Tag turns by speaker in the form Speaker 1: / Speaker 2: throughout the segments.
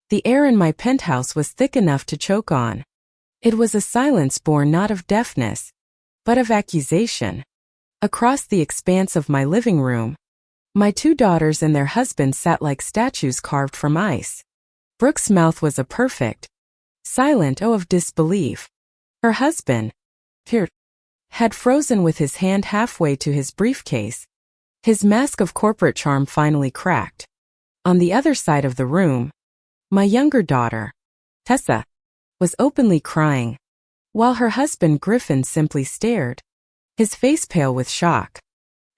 Speaker 1: The air in my penthouse was thick enough to choke on. It was a silence born not of deafness, but of accusation. Across the expanse of my living room, my 2 daughters and their husbands sat like statues carved from ice. Brooke's mouth was a perfect, silent O of disbelief. Her husband, here, had frozen with his hand halfway to his briefcase. His mask of corporate charm finally cracked. On the other side of the room, my younger daughter, Tessa, was openly crying, while her husband Griffin simply stared, his face pale with shock.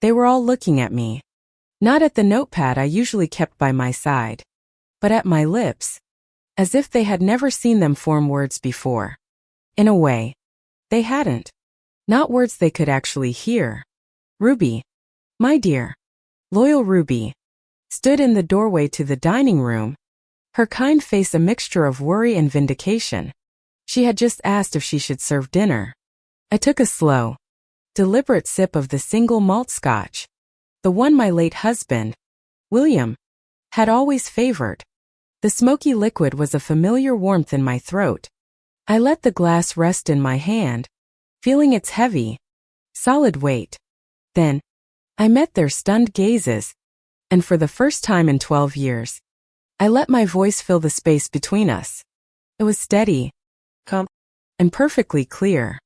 Speaker 1: They were all looking at me. Not at the notepad I usually kept by my side, but at my lips, as if they had never seen them form words before. In a way, they hadn't. Not words they could actually hear. Ruby, my dear, loyal Ruby, stood in the doorway to the dining room, her kind face a mixture of worry and vindication. She had just asked if she should serve dinner. I took a slow, deliberate sip of the single malt scotch, the one my late husband, William, had always favored. The smoky liquid was a familiar warmth in my throat. I let the glass rest in my hand, feeling its heavy, solid weight. Then, I met their stunned gazes, and for the first time in 12 years, I let my voice fill the space between us. It was steady, calm, and perfectly clear.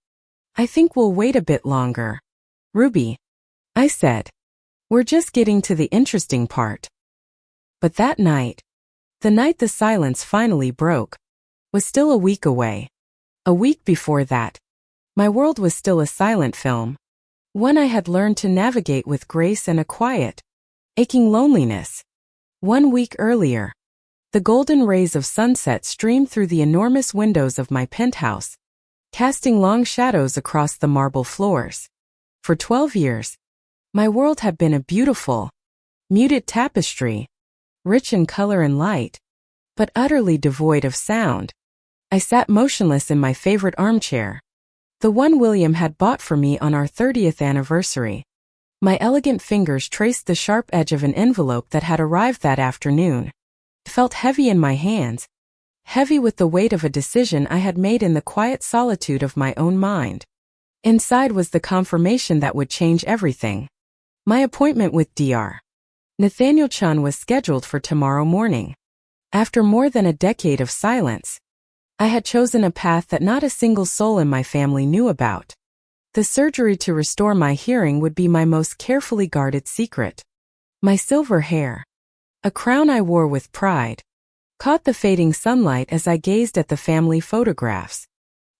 Speaker 1: I think we'll wait a bit longer, Ruby, I said. We're just getting to the interesting part. But that night, the night the silence finally broke, was still a week away. A week before that, my world was still a silent film, one I had learned to navigate with grace and a quiet, aching loneliness. 1 week earlier, the golden rays of sunset streamed through the enormous windows of my penthouse, casting long shadows across the marble floors. For 12 years, my world had been a beautiful, muted tapestry, rich in color and light, but utterly devoid of sound. I sat motionless in my favorite armchair, the one William had bought for me on our 30th anniversary. My elegant fingers traced the sharp edge of an envelope that had arrived that afternoon. It felt heavy in my hands, heavy with the weight of a decision I had made in the quiet solitude of my own mind. Inside was the confirmation that would change everything. My appointment with Dr. Nathaniel Chun was scheduled for tomorrow morning. After more than a decade of silence, I had chosen a path that not a single soul in my family knew about. The surgery to restore my hearing would be my most carefully guarded secret. My silver hair, a crown I wore with pride, caught the fading sunlight as I gazed at the family photographs.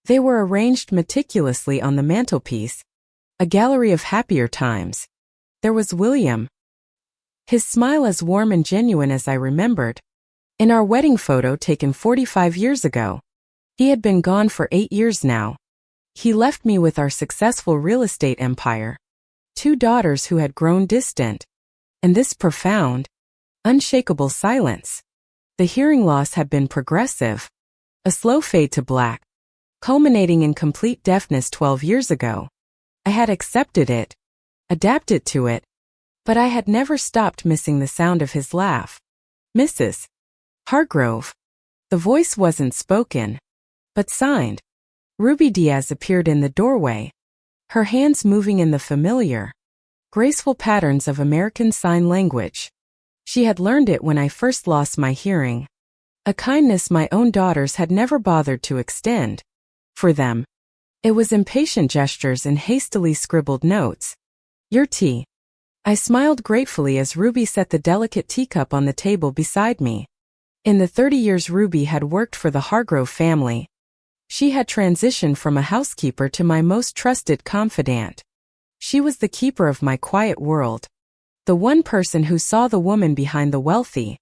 Speaker 1: They were arranged meticulously on the mantelpiece, a gallery of happier times. There was William, his smile as warm and genuine as I remembered. In our wedding photo taken 45 years ago, he had been gone for 8 years now. He left me with our successful real estate empire, 2 daughters who had grown distant, and this profound, unshakable silence. The hearing loss had been progressive, a slow fade to black, culminating in complete deafness 12 years ago. I had accepted it, adapted to it, but I had never stopped missing the sound of his laugh. Mrs. Hargrove. The voice wasn't spoken, but signed. Ruby Diaz appeared in the doorway, her hands moving in the familiar, graceful patterns of American Sign Language. She had learned it when I first lost my hearing, a kindness my own daughters had never bothered to extend. For them, it was impatient gestures and hastily scribbled notes. Your tea. I smiled gratefully as Ruby set the delicate teacup on the table beside me. In the 30 years Ruby had worked for the Hargrove family, she had transitioned from a housekeeper to my most trusted confidant. She was the keeper of my quiet world, the one person who saw the woman behind the wealthy,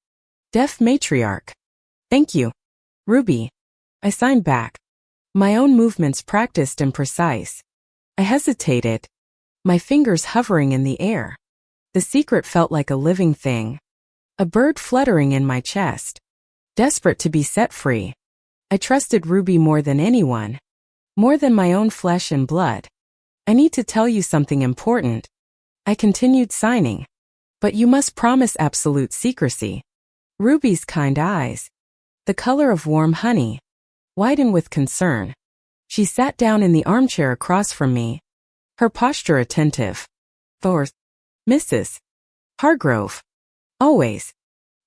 Speaker 1: deaf matriarch. Thank you, Ruby. I signed back, my own movements practiced and precise. I hesitated, my fingers hovering in the air. The secret felt like a living thing, a bird fluttering in my chest, desperate to be set free. I trusted Ruby more than anyone, more than my own flesh and blood. I need to tell you something important. I continued signing. But you must promise absolute secrecy. Ruby's kind eyes, the color of warm honey, whiten with concern. She sat down in the armchair across from me, her posture attentive. "Thor, Mrs. Hargrove." Always.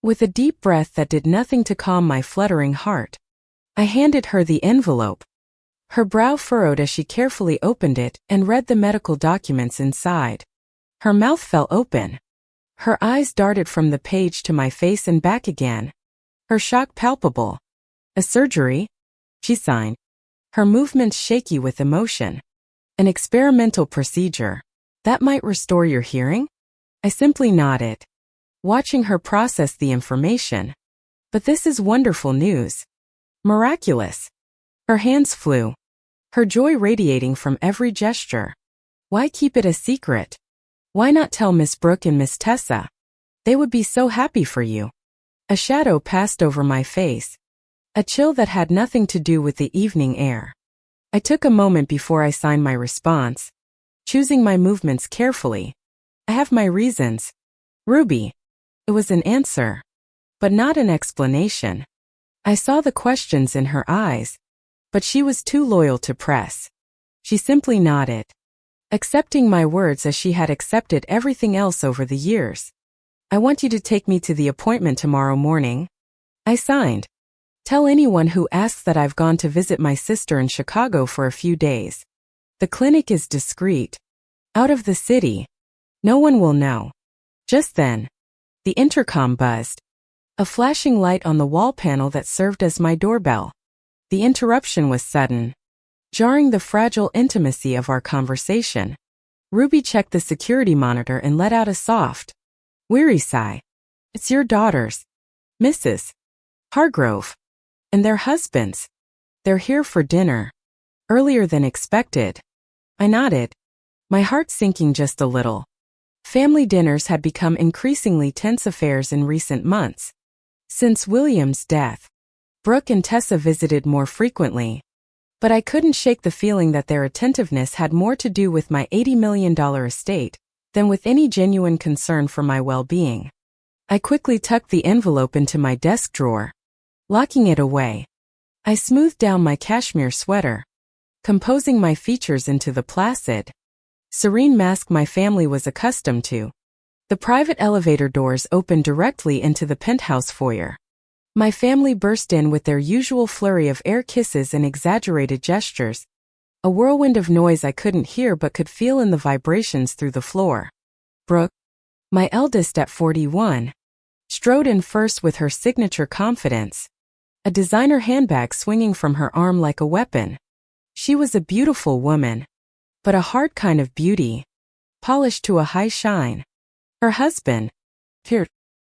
Speaker 1: With a deep breath that did nothing to calm my fluttering heart, I handed her the envelope. Her brow furrowed as she carefully opened it and read the medical documents inside. Her mouth fell open. Her eyes darted from the page to my face and back again, her shock palpable. "A surgery?" she signed, her movements shaky with emotion. "An experimental procedure. That might restore your hearing?" I simply nodded, watching her process the information. "But this is wonderful news. Miraculous." Her hands flew, her joy radiating from every gesture. "Why keep it a secret? Why not tell Miss Brooke and Miss Tessa? They would be so happy for you." A shadow passed over my face, a chill that had nothing to do with the evening air. I took a moment before I signed my response, choosing my movements carefully. "I have my reasons, Ruby." It was an answer, but not an explanation. I saw the questions in her eyes, but she was too loyal to press. She simply nodded, accepting my words as she had accepted everything else over the years. "I want you to take me to the appointment tomorrow morning." I signed. "Tell anyone who asks that I've gone to visit my sister in Chicago for a few days. The clinic is discreet, out of the city. No one will know." Just then, the intercom buzzed, a flashing light on the wall panel that served as my doorbell. The interruption was sudden, jarring the fragile intimacy of our conversation. Ruby checked the security monitor and let out a soft, weary sigh. "It's your daughters, Mrs. Hargrove, and their husbands. They're here for dinner. Earlier than expected." I nodded, my heart sinking just a little. Family dinners had become increasingly tense affairs in recent months. Since William's death, Brooke and Tessa visited more frequently, but I couldn't shake the feeling that their attentiveness had more to do with my $80 million estate than with any genuine concern for my well-being. I quickly tucked the envelope into my desk drawer, locking it away. I smoothed down my cashmere sweater, composing my features into the placid, serene mask my family was accustomed to. The private elevator doors opened directly into the penthouse foyer. My family burst in with their usual flurry of air kisses and exaggerated gestures, a whirlwind of noise I couldn't hear but could feel in the vibrations through the floor. Brooke, my eldest at 41, strode in first with her signature confidence, a designer handbag swinging from her arm like a weapon. She was a beautiful woman, but a hard kind of beauty, polished to a high shine. Her husband, Peart,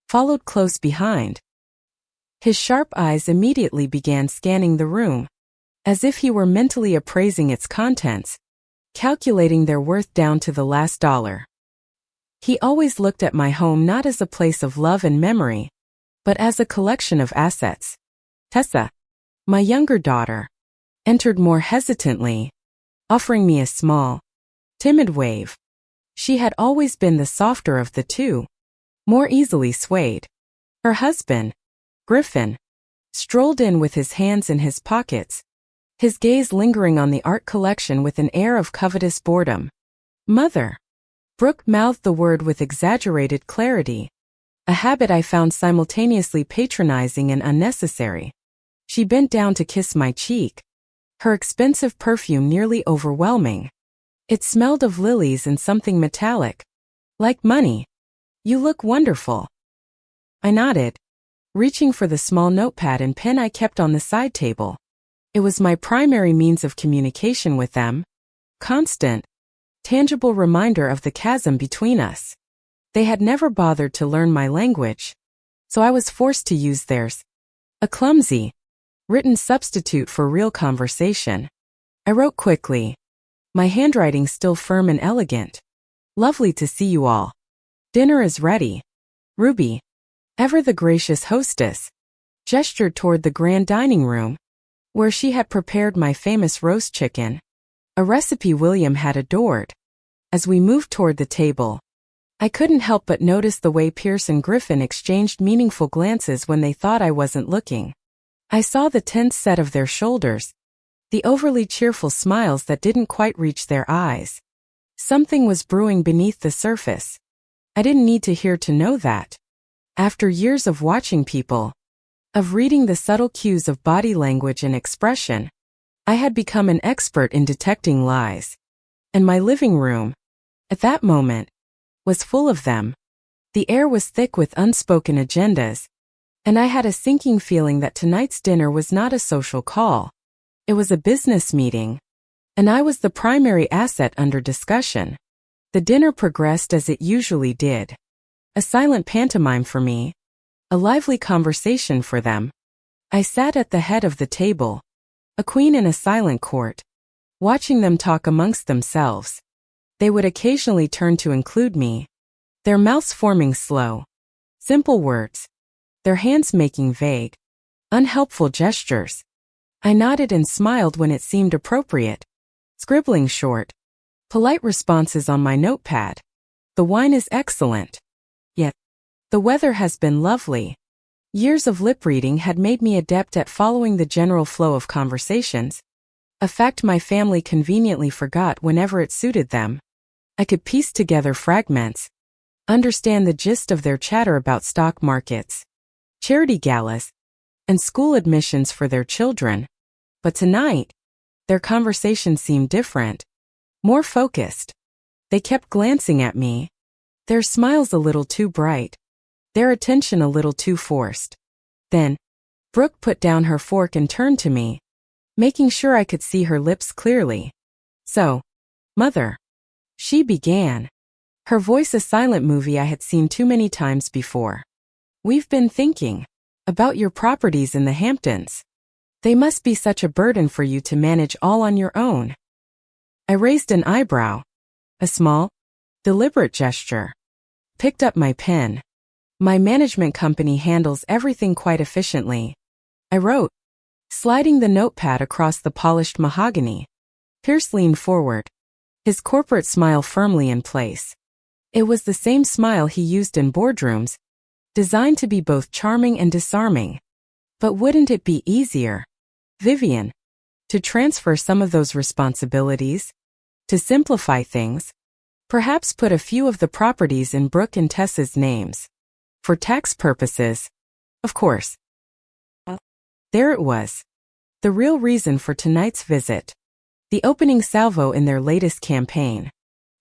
Speaker 1: followed close behind. His sharp eyes immediately began scanning the room, as if he were mentally appraising its contents, calculating their worth down to the last dollar. He always looked at my home not as a place of love and memory, but as a collection of assets. Tessa, my younger daughter, entered more hesitantly, offering me a small, timid wave. She had always been the softer of the two, more easily swayed. Her husband, Griffin, strolled in with his hands in his pockets, his gaze lingering on the art collection with an air of covetous boredom. "Mother." Brooke mouthed the word with exaggerated clarity, a habit I found simultaneously patronizing and unnecessary. She bent down to kiss my cheek, her expensive perfume nearly overwhelming. It smelled of lilies and something metallic, like money. "You look wonderful." I nodded, reaching for the small notepad and pen I kept on the side table. It was my primary means of communication with them, constant, tangible reminder of the chasm between us. They had never bothered to learn my language, so I was forced to use theirs, a clumsy, written substitute for real conversation. I wrote quickly, my handwriting still firm and elegant. "Lovely to see you all. Dinner is ready." Ruby, ever the gracious hostess, gestured toward the grand dining room, where she had prepared my famous roast chicken, a recipe William had adored. As we moved toward the table, I couldn't help but notice the way Pierce and Griffin exchanged meaningful glances when they thought I wasn't looking. I saw the tense set of their shoulders, the overly cheerful smiles that didn't quite reach their eyes. Something was brewing beneath the surface. I didn't need to hear to know that. After years of watching people, of reading the subtle cues of body language and expression, I had become an expert in detecting lies. And my living room, at that moment, was full of them. The air was thick with unspoken agendas, and I had a sinking feeling that tonight's dinner was not a social call. It was a business meeting, and I was the primary asset under discussion. The dinner progressed as it usually did. A silent pantomime for me, a lively conversation for them. I sat at the head of the table, a queen in a silent court, watching them talk amongst themselves. They would occasionally turn to include me, their mouths forming slow, simple words, their hands making vague, unhelpful gestures. I nodded and smiled when it seemed appropriate, scribbling short, polite responses on my notepad. The wine is excellent. Yet, the weather has been lovely. Years of lip reading had made me adept at following the general flow of conversations, a fact my family conveniently forgot whenever it suited them. I could piece together fragments, understand the gist of their chatter about stock markets, charity galas, and school admissions for their children. But tonight, their conversation seemed different, more focused. They kept glancing at me, their smiles a little too bright, their attention a little too forced. Then, Brooke put down her fork and turned to me, making sure I could see her lips clearly. "So, Mother," she began, her voice a silent movie I had seen too many times before. "We've been thinking about your properties in the Hamptons. They must be such a burden for you to manage all on your own." I raised an eyebrow, a small, deliberate gesture, picked up my pen. "My management company handles everything quite efficiently," I wrote, sliding the notepad across the polished mahogany. Pierce leaned forward, his corporate smile firmly in place. It was the same smile he used in boardrooms, designed to be both charming and disarming. But wouldn't it be easier, Vivian, to transfer some of those responsibilities? To simplify things? Perhaps put a few of the properties in Brooke and Tessa's names. For tax purposes, of course. There it was. The real reason for tonight's visit. The opening salvo in their latest campaign.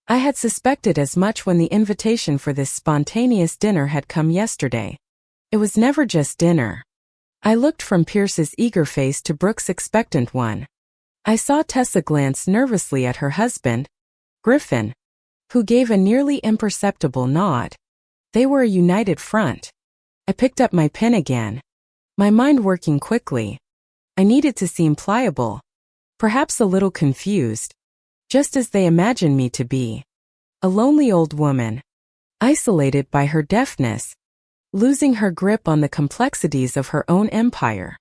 Speaker 1: I had suspected as much when the invitation for this spontaneous dinner had come yesterday. It was never just dinner. I looked from Pierce's eager face to Brooke's expectant one. I saw Tessa glance nervously at her husband, Griffin, who gave a nearly imperceptible nod. They were a united front. I picked up my pen again, my mind working quickly. I needed to seem pliable, perhaps a little confused, just as they imagined me to be. A lonely old woman, isolated by her deafness, losing her grip on the complexities of her own empire.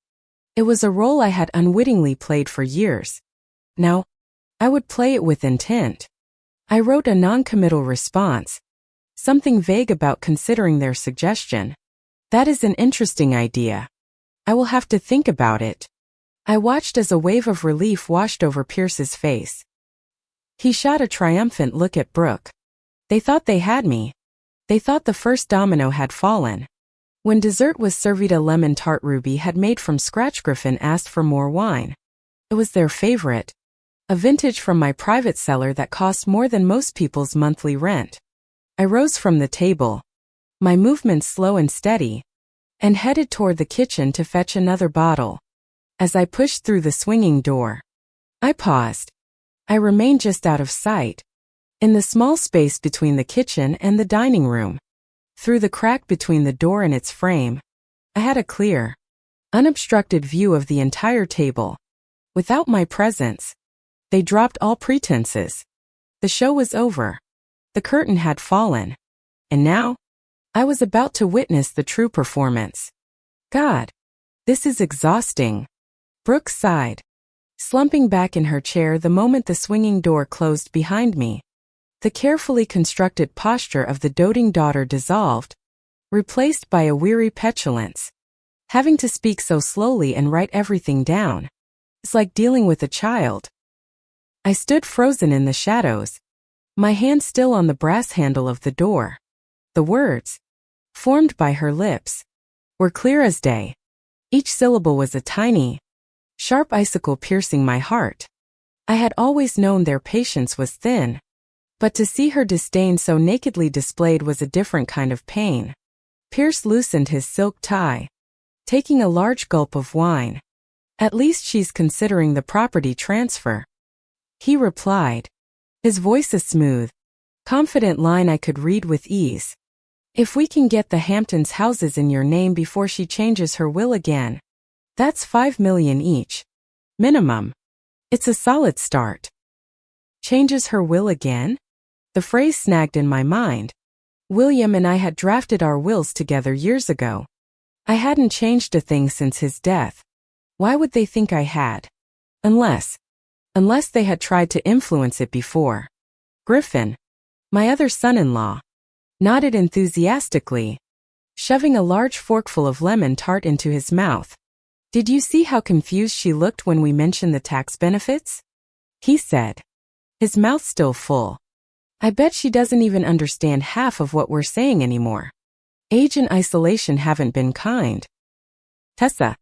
Speaker 1: It was a role I had unwittingly played for years. Now, I would play it with intent. I wrote a non-committal response, something vague about considering their suggestion. "That is an interesting idea. I will have to think about it." I watched as a wave of relief washed over Pierce's face. He shot a triumphant look at Brooke. They thought they had me. They thought the first domino had fallen. When dessert was served, a lemon tart Ruby had made from scratch. Griffin asked for more wine. It was their favorite, a vintage from my private cellar that cost more than most people's monthly rent. I rose from the table, my movements slow and steady, and headed toward the kitchen to fetch another bottle. As I pushed through the swinging door, I paused. I remained just out of sight, in the small space between the kitchen and the dining room. Through the crack between the door and its frame, I had a clear, unobstructed view of the entire table. Without my presence, they dropped all pretenses. The show was over. The curtain had fallen. And now, I was about to witness the true performance. God, this is exhausting. Brooke sighed, slumping back in her chair the moment the swinging door closed behind me. The carefully constructed posture of the doting daughter dissolved, replaced by a weary petulance. Having to speak so slowly and write everything down. It's like dealing with a child. I stood frozen in the shadows, my hand still on the brass handle of the door. The words, formed by her lips, were clear as day. Each syllable was a tiny, sharp icicle piercing my heart. I had always known their patience was thin, but to see her disdain so nakedly displayed was a different kind of pain. Pierce loosened his silk tie, taking a large gulp of wine. At least she's considering the property transfer, he replied, his voice a smooth, confident line I could read with ease. If we can get the Hamptons houses in your name before she changes her will again, that's $5 million each. Minimum. It's a solid start. Changes her will again? The phrase snagged in my mind. William and I had drafted our wills together years ago. I hadn't changed a thing since his death. Why would they think I had? Unless they had tried to influence it before. Griffin, my other son-in-law, nodded enthusiastically, shoving a large forkful of lemon tart into his mouth. Did you see how confused she looked when we mentioned the tax benefits? He said, his mouth still full. I bet she doesn't even understand half of what we're saying anymore. Age and isolation haven't been kind. Tessa,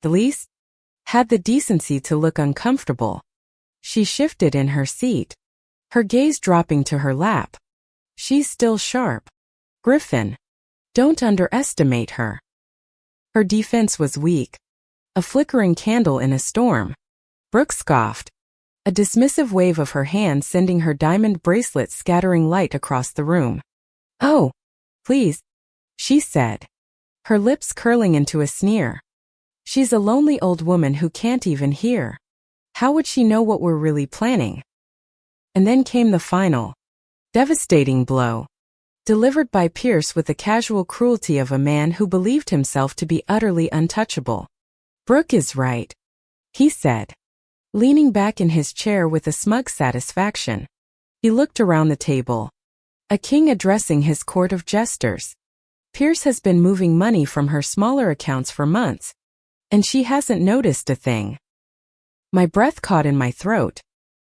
Speaker 1: the least, had the decency to look uncomfortable. She shifted in her seat, her gaze dropping to her lap. She's still sharp. Griffin, don't underestimate her. Her defense was weak. A flickering candle in a storm. Brooke scoffed, a dismissive wave of her hand sending her diamond bracelet scattering light across the room. Oh, please, she said, her lips curling into a sneer. She's a lonely old woman who can't even hear. How would she know what we're really planning? And then came the final, devastating blow, delivered by Pierce with the casual cruelty of a man who believed himself to be utterly untouchable. Brooke is right, he said, leaning back in his chair with a smug satisfaction. He looked around the table, a king addressing his court of jesters. Pierce has been moving money from her smaller accounts for months, and she hasn't noticed a thing. My breath caught in my throat.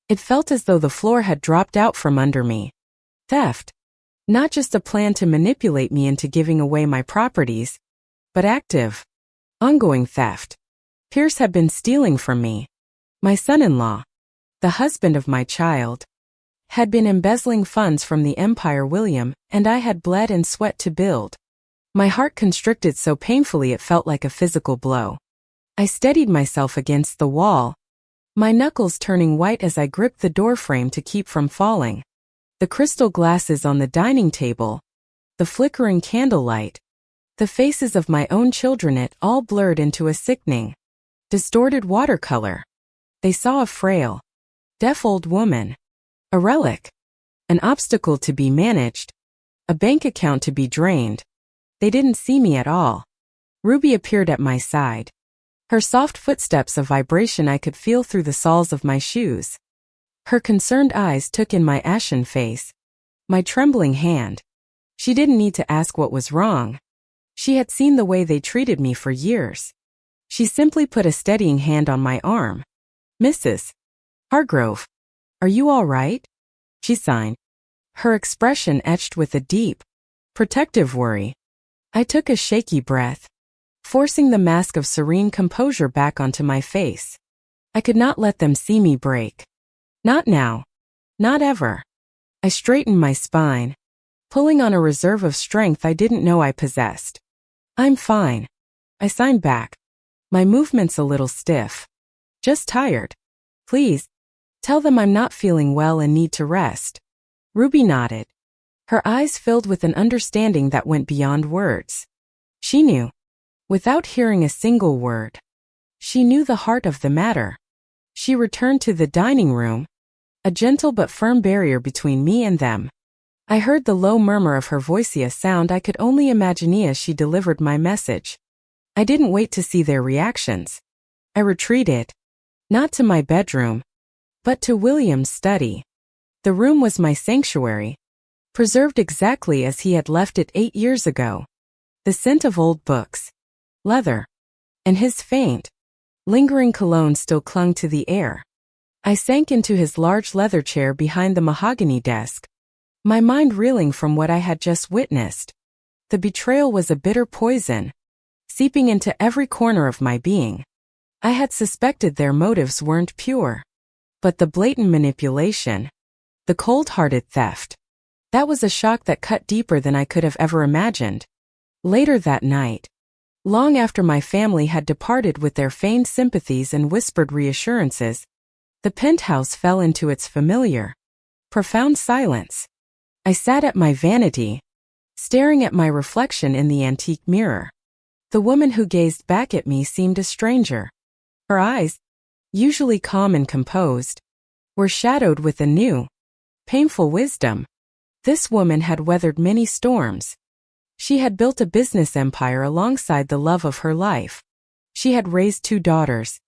Speaker 1: It felt as though the floor had dropped out from under me. Theft. Not just a plan to manipulate me into giving away my properties, but active, ongoing theft. Pierce had been stealing from me. My son-in-law, the husband of my child, had been embezzling funds from the empire William and I had bled and sweat to build. My heart constricted so painfully it felt like a physical blow. I steadied myself against the wall, my knuckles turning white as I gripped the doorframe to keep from falling. The crystal glasses on the dining table, the flickering candlelight, the faces of my own children, it all blurred into a sickening, distorted watercolor. They saw a frail, deaf old woman, a relic, an obstacle to be managed, a bank account to be drained. They didn't see me at all. Ruby appeared at my side. Her soft footsteps a vibration I could feel through the soles of my shoes. Her concerned eyes took in my ashen face, my trembling hand. She didn't need to ask what was wrong. She had seen the way they treated me for years. She simply put a steadying hand on my arm. Mrs. Hargrove, are you all right? She signed, her expression etched with a deep, protective worry. I took a shaky breath, forcing the mask of serene composure back onto my face. I could not let them see me break. Not now. Not ever. I straightened my spine, pulling on a reserve of strength I didn't know I possessed. I'm fine. I signed back, my movements a little stiff. Just tired. Please, tell them I'm not feeling well and need to rest. Ruby nodded, her eyes filled with an understanding that went beyond words. She knew. Without hearing a single word. She knew the heart of the matter. She returned to the dining room, a gentle but firm barrier between me and them. I heard the low murmur of her voice, a sound I could only imagine as she delivered my message. I didn't wait to see their reactions. I retreated, not to my bedroom, but to William's study. The room was my sanctuary, preserved exactly as he had left it 8 years ago. The scent of old books, leather, and his faint, lingering cologne still clung to the air. I sank into his large leather chair behind the mahogany desk, my mind reeling from what I had just witnessed. The betrayal was a bitter poison, seeping into every corner of my being. I had suspected their motives weren't pure. But the blatant manipulation, the cold-hearted theft, that was a shock that cut deeper than I could have ever imagined. Later that night, long after my family had departed with their feigned sympathies and whispered reassurances, the penthouse fell into its familiar, profound silence. I sat at my vanity, staring at my reflection in the antique mirror. The woman who gazed back at me seemed a stranger. Her eyes, usually calm and composed, were shadowed with a new, painful wisdom. This woman had weathered many storms. She had built a business empire alongside the love of her life. She had raised 2 daughters,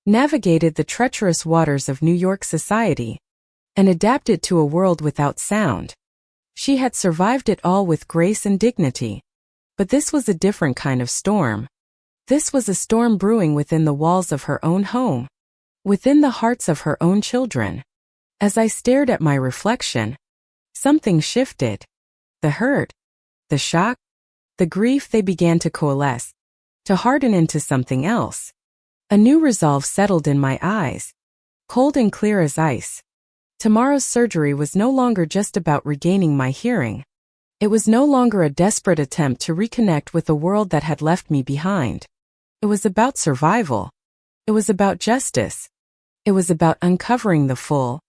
Speaker 1: navigated the treacherous waters of New York society, and adapted to a world without sound. She had survived it all with grace and dignity. But this was a different kind of storm. This was a storm brewing within the walls of her own home, within the hearts of her own children. As I stared at my reflection, something shifted. The hurt, the shock, the grief, they began to coalesce, to harden into something else. A new resolve settled in my eyes, cold and clear as ice. Tomorrow's surgery was no longer just about regaining my hearing. It was no longer a desperate attempt to reconnect with the world that had left me behind. It was about survival. It was about justice. It was about uncovering the full,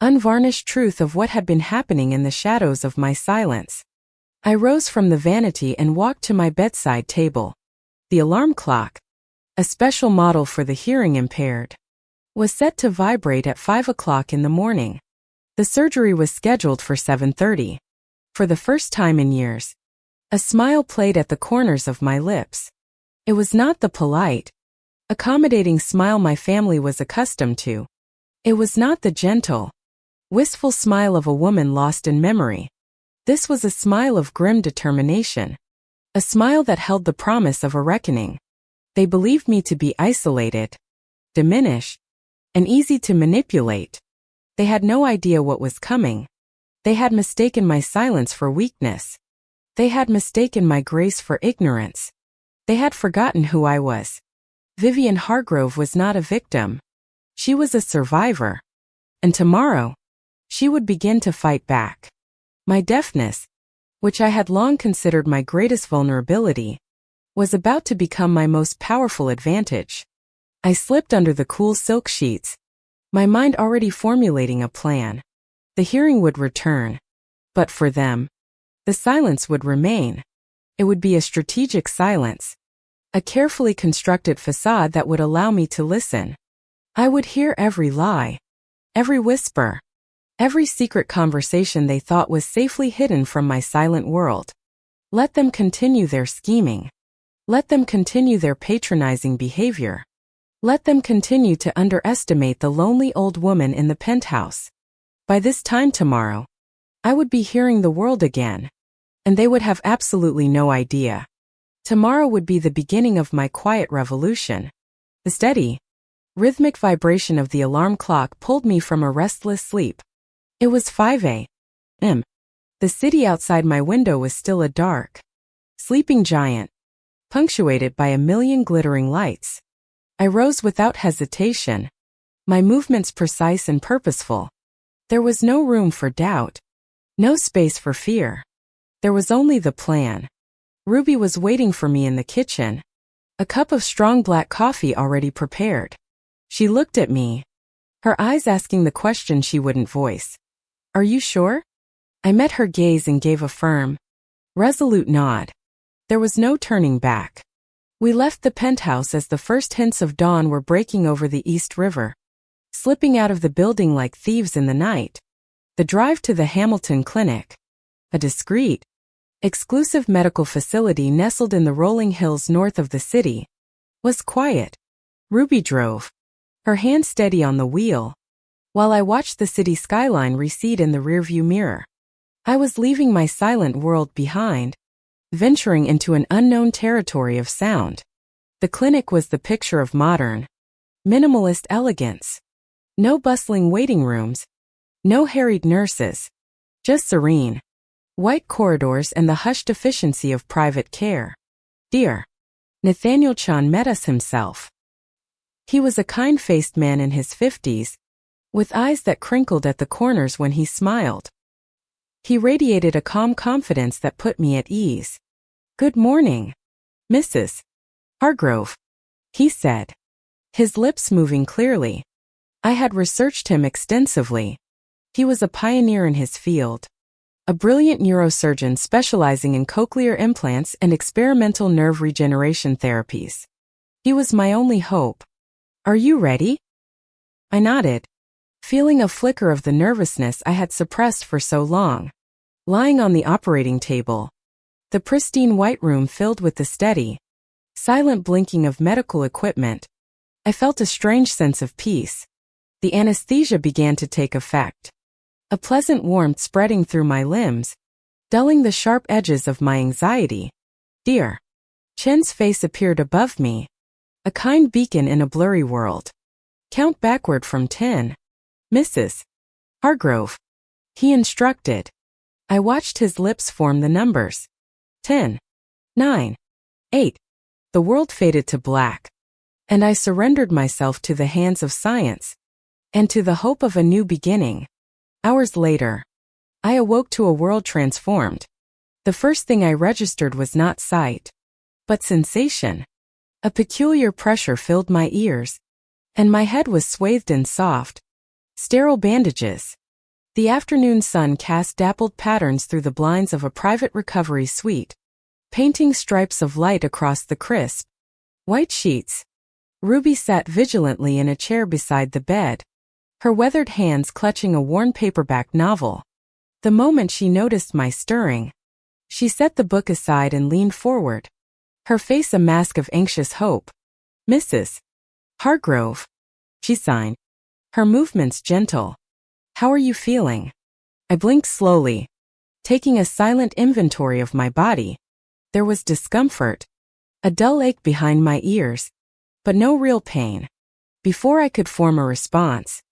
Speaker 1: unvarnished truth of what had been happening in the shadows of my silence. I rose from the vanity and walked to my bedside table. The alarm clock, a special model for the hearing impaired, was set to vibrate at 5 o'clock in the morning. The surgery was scheduled for 7:30. For the first time in years, a smile played at the corners of my lips. It was not the polite, accommodating smile my family was accustomed to. It was not the gentle, wistful smile of a woman lost in memory. This was a smile of grim determination, a smile that held the promise of a reckoning. They believed me to be isolated, diminished, and easy to manipulate. They had no idea what was coming. They had mistaken my silence for weakness. They had mistaken my grace for ignorance. They had forgotten who I was. Vivian Hargrove was not a victim. She was a survivor. And tomorrow, she would begin to fight back. My deafness, which I had long considered my greatest vulnerability, was about to become my most powerful advantage. I slipped under the cool silk sheets, my mind already formulating a plan. The hearing would return. But for them, the silence would remain. It would be a strategic silence, a carefully constructed facade that would allow me to listen. I would hear every lie, every whisper, every secret conversation they thought was safely hidden from my silent world. Let them continue their scheming. Let them continue their patronizing behavior. Let them continue to underestimate the lonely old woman in the penthouse. By this time tomorrow, I would be hearing the world again, and they would have absolutely no idea. Tomorrow would be the beginning of my quiet revolution. The steady, rhythmic vibration of the alarm clock pulled me from a restless sleep. It was 5 a.m. The city outside my window was still a dark, sleeping giant, punctuated by a million glittering lights. I rose without hesitation, my movements precise and purposeful. There was no room for doubt, no space for fear. There was only the plan. Ruby was waiting for me in the kitchen, a cup of strong black coffee already prepared. She looked at me, her eyes asking the question she wouldn't voice. "Are you sure?" I met her gaze and gave a firm, resolute nod. There was no turning back. We left the penthouse as the first hints of dawn were breaking over the East River, slipping out of the building like thieves in the night. The drive to the Hamilton Clinic, a discreet, exclusive medical facility nestled in the rolling hills north of the city, was quiet. Ruby drove, her hand steady on the wheel, while I watched the city skyline recede in the rearview mirror. I was leaving my silent world behind, venturing into an unknown territory of sound. The clinic was the picture of modern, minimalist elegance. No bustling waiting rooms, no harried nurses, just serene, white corridors and the hushed efficiency of private care. Dear Nathaniel Chan met us himself. He was a kind-faced man in his 50s, with eyes that crinkled at the corners when he smiled. He radiated a calm confidence that put me at ease. "Good morning, Mrs. Hargrove," he said, his lips moving clearly. I had researched him extensively. He was a pioneer in his field, a brilliant neurosurgeon specializing in cochlear implants and experimental nerve regeneration therapies. He was my only hope. "Are you ready?" I nodded, feeling a flicker of the nervousness I had suppressed for so long. Lying on the operating table, the pristine white room filled with the steady, silent blinking of medical equipment, I felt a strange sense of peace. The anesthesia began to take effect, a pleasant warmth spreading through my limbs, dulling the sharp edges of my anxiety. Dear Chen's face appeared above me, a kind beacon in a blurry world. "Count backward from 10, Mrs. Hargrove," he instructed. I watched his lips form the numbers. 10, 9, 8. The world faded to black, and I surrendered myself to the hands of science, and to the hope of a new beginning. Hours later, I awoke to a world transformed. The first thing I registered was not sight, but sensation. A peculiar pressure filled my ears, and my head was swathed in soft, sterile bandages. The afternoon sun cast dappled patterns through the blinds of a private recovery suite, painting stripes of light across the crisp, white sheets. Ruby sat vigilantly in a chair beside the bed, her weathered hands clutching a worn paperback novel. The moment she noticed my stirring, she set the book aside and leaned forward, her face a mask of anxious hope. "Mrs. Hargrove," she signed, her movements gentle. "How are you feeling?" I blinked slowly, taking a silent inventory of my body. There was discomfort, a dull ache behind my ears, but no real pain. Before I could form a response,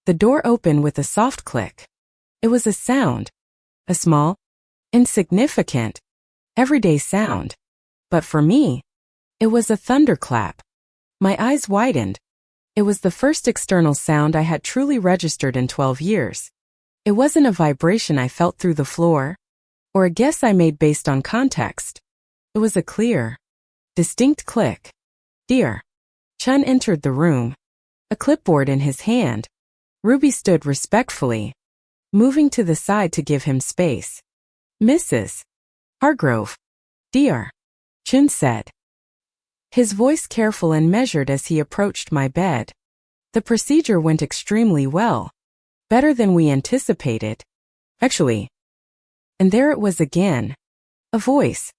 Speaker 1: the door opened with a soft click. It was a sound, a small, insignificant, everyday sound. But for me, it was a thunderclap. My eyes widened. It was the first external sound I had truly registered in 12 years. It wasn't a vibration I felt through the floor, or a guess I made based on context. It was a clear, distinct click. Dear Chun entered the room, a clipboard in his hand. Ruby stood respectfully, moving to the side to give him space. "Mrs. Hargrove," Dear Chun said, his voice careful and measured as he approached my bed. "The procedure went extremely well. Better than we anticipated. Actually." And there it was again. A voice.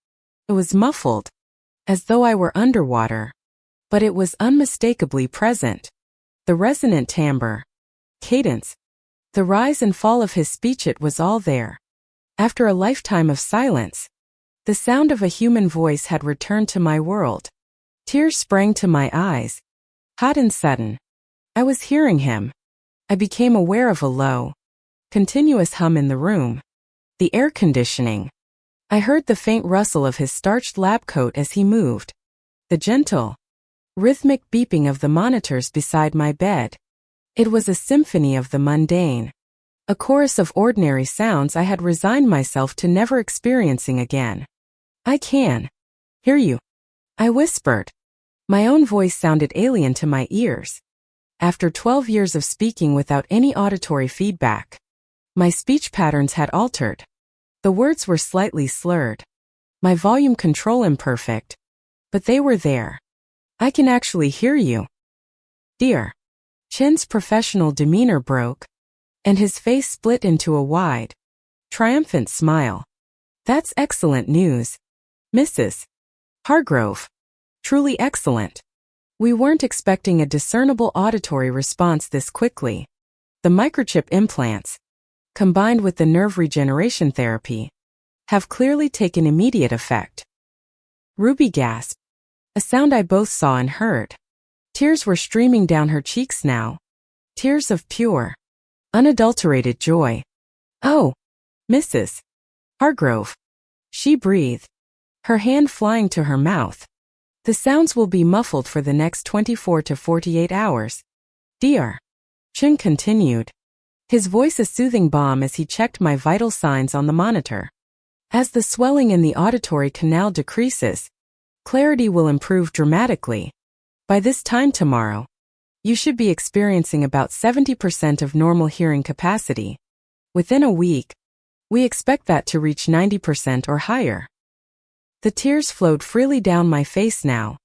Speaker 1: It was muffled, as though I were underwater. But it was unmistakably present. The resonant timbre, cadence, the rise and fall of his speech, it was all there. After a lifetime of silence, the sound of a human voice had returned to my world. Tears sprang to my eyes, hot and sudden. I was hearing him. I became aware of a low, continuous hum in the room. The air conditioning. I heard the faint rustle of his starched lab coat as he moved. The gentle, rhythmic beeping of the monitors beside my bed. It was a symphony of the mundane. A chorus of ordinary sounds I had resigned myself to never experiencing again. "I can hear you," I whispered. My own voice sounded alien to my ears. After 12 years of speaking without any auditory feedback, my speech patterns had altered. The words were slightly slurred, my volume control imperfect, but they were there. "I can actually hear you." Dear Chen's professional demeanor broke, and his face split into a wide, triumphant smile. "That's excellent news, Mrs. Hargrove. Truly excellent. We weren't expecting a discernible auditory response this quickly. The microchip implants, combined with the nerve regeneration therapy, have clearly taken immediate effect." Ruby gasped. a sound I both saw and heard. Tears were streaming down her cheeks now. Tears of pure, unadulterated joy. "Oh, Mrs. Hargrove," she breathed, her hand flying to her mouth. "The sounds will be muffled for the next 24 to 48 hours. Dear," Chin continued, his voice a soothing balm as he checked my vital signs on the monitor. "As the swelling in the auditory canal decreases, clarity will improve dramatically. By this time tomorrow, you should be experiencing about 70% of normal hearing capacity. Within a week, we expect that to reach 90% or higher." The tears flowed freely down my face now,